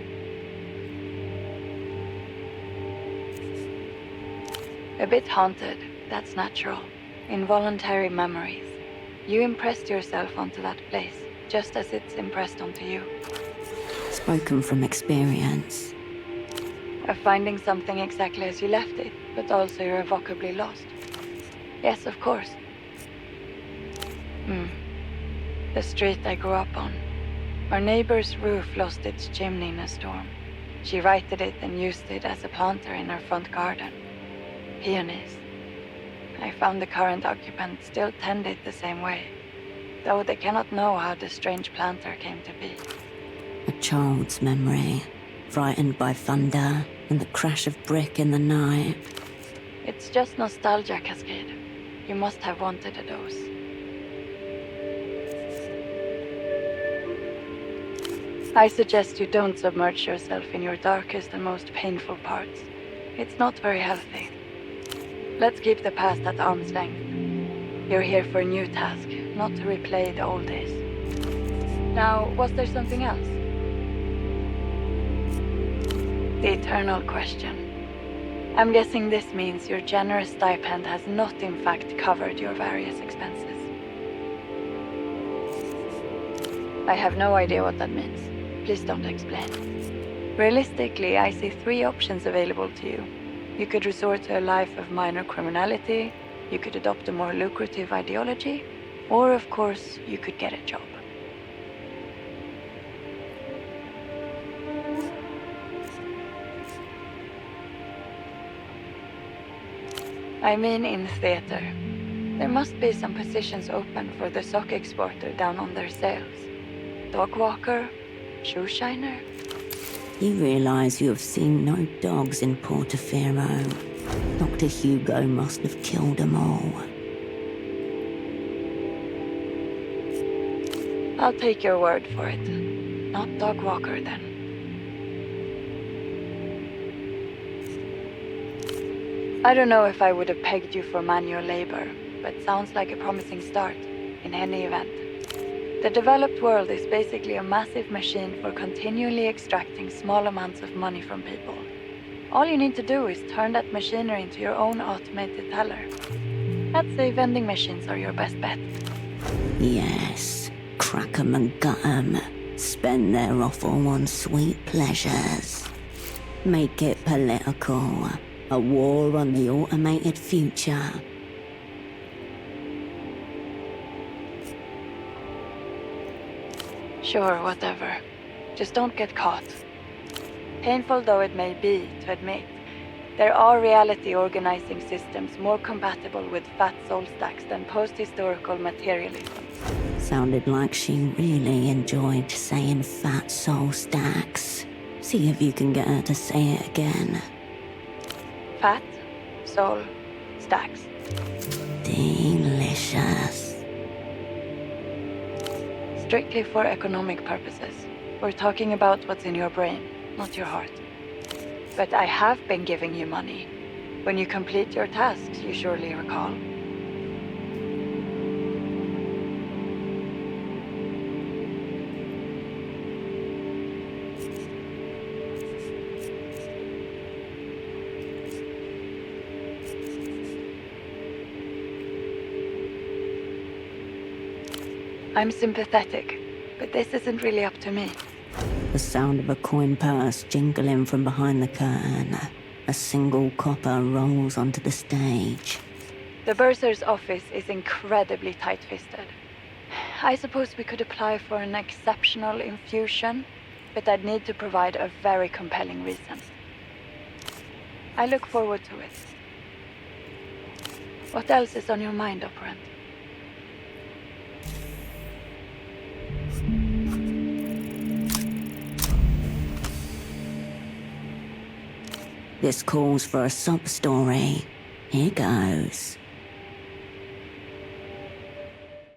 Speaker 15: A bit haunted, that's natural. Involuntary memories. You impressed yourself onto that place, just as it's impressed onto you.
Speaker 2: Spoken from experience.
Speaker 15: Of finding something exactly as you left it, but also irrevocably lost. Yes, of course. The street I grew up on. Our neighbor's roof lost its chimney in a storm. She righted it and used it as a planter in her front garden. Peonies. I found the current occupant still tended the same way, though they cannot know how the strange planter came to be.
Speaker 2: A child's memory, frightened by thunder and the crash of brick in the night.
Speaker 15: It's just nostalgia, Cascade. You must have wanted a dose. I suggest you don't submerge yourself in your darkest and most painful parts. It's not very healthy. Let's keep the past at arm's length. You're here for a new task, not to replay the old days. Now, was there something else? The eternal question. I'm guessing this means your generous stipend has not in fact covered your various expenses. I have no idea what that means. Please don't explain. Realistically, I see 3 options available to you. You could resort to a life of minor criminality, you could adopt a more lucrative ideology, or of course, you could get a job. I mean in theater. There must be some positions open for the sock exporter down on their sales. Dog walker, shoe shiner.
Speaker 2: You realize you have seen no dogs in Portofino. Dr. Hugo must have killed them all.
Speaker 15: I'll take your word for it. Not dog walker, then. I don't know if I would have pegged you for manual labor, but sounds like a promising start, in any event. The developed world is basically a massive machine for continually extracting small amounts of money from people. All you need to do is turn that machinery into your own automated teller. I'd say vending machines are your best bet.
Speaker 2: Yes, crack 'em and gut 'em. Spend their offal on sweet pleasures. Make it political. A war on the automated future.
Speaker 15: Sure, whatever. Just don't get caught. Painful though it may be to admit, There are reality organizing systems more compatible with fat soul stacks than post-historical materialism.
Speaker 2: Sounded like she really enjoyed saying fat soul stacks. See if you can get her to say it again.
Speaker 15: Fat soul stacks.
Speaker 2: Delicious.
Speaker 15: Strictly for economic purposes. We're talking about what's in your brain, not your heart. But I have been giving you money. When you complete your tasks, you surely recall. I'm sympathetic, but this isn't really up to me.
Speaker 2: The sound of a coin purse jingling from behind the curtain. A single copper rolls onto the stage.
Speaker 15: The bursar's office is incredibly tight-fisted. I suppose we could apply for an exceptional infusion, but I'd need to provide a very compelling reason. I look forward to it. What else is on your mind, Operant?
Speaker 2: This calls for a sob story. Here goes.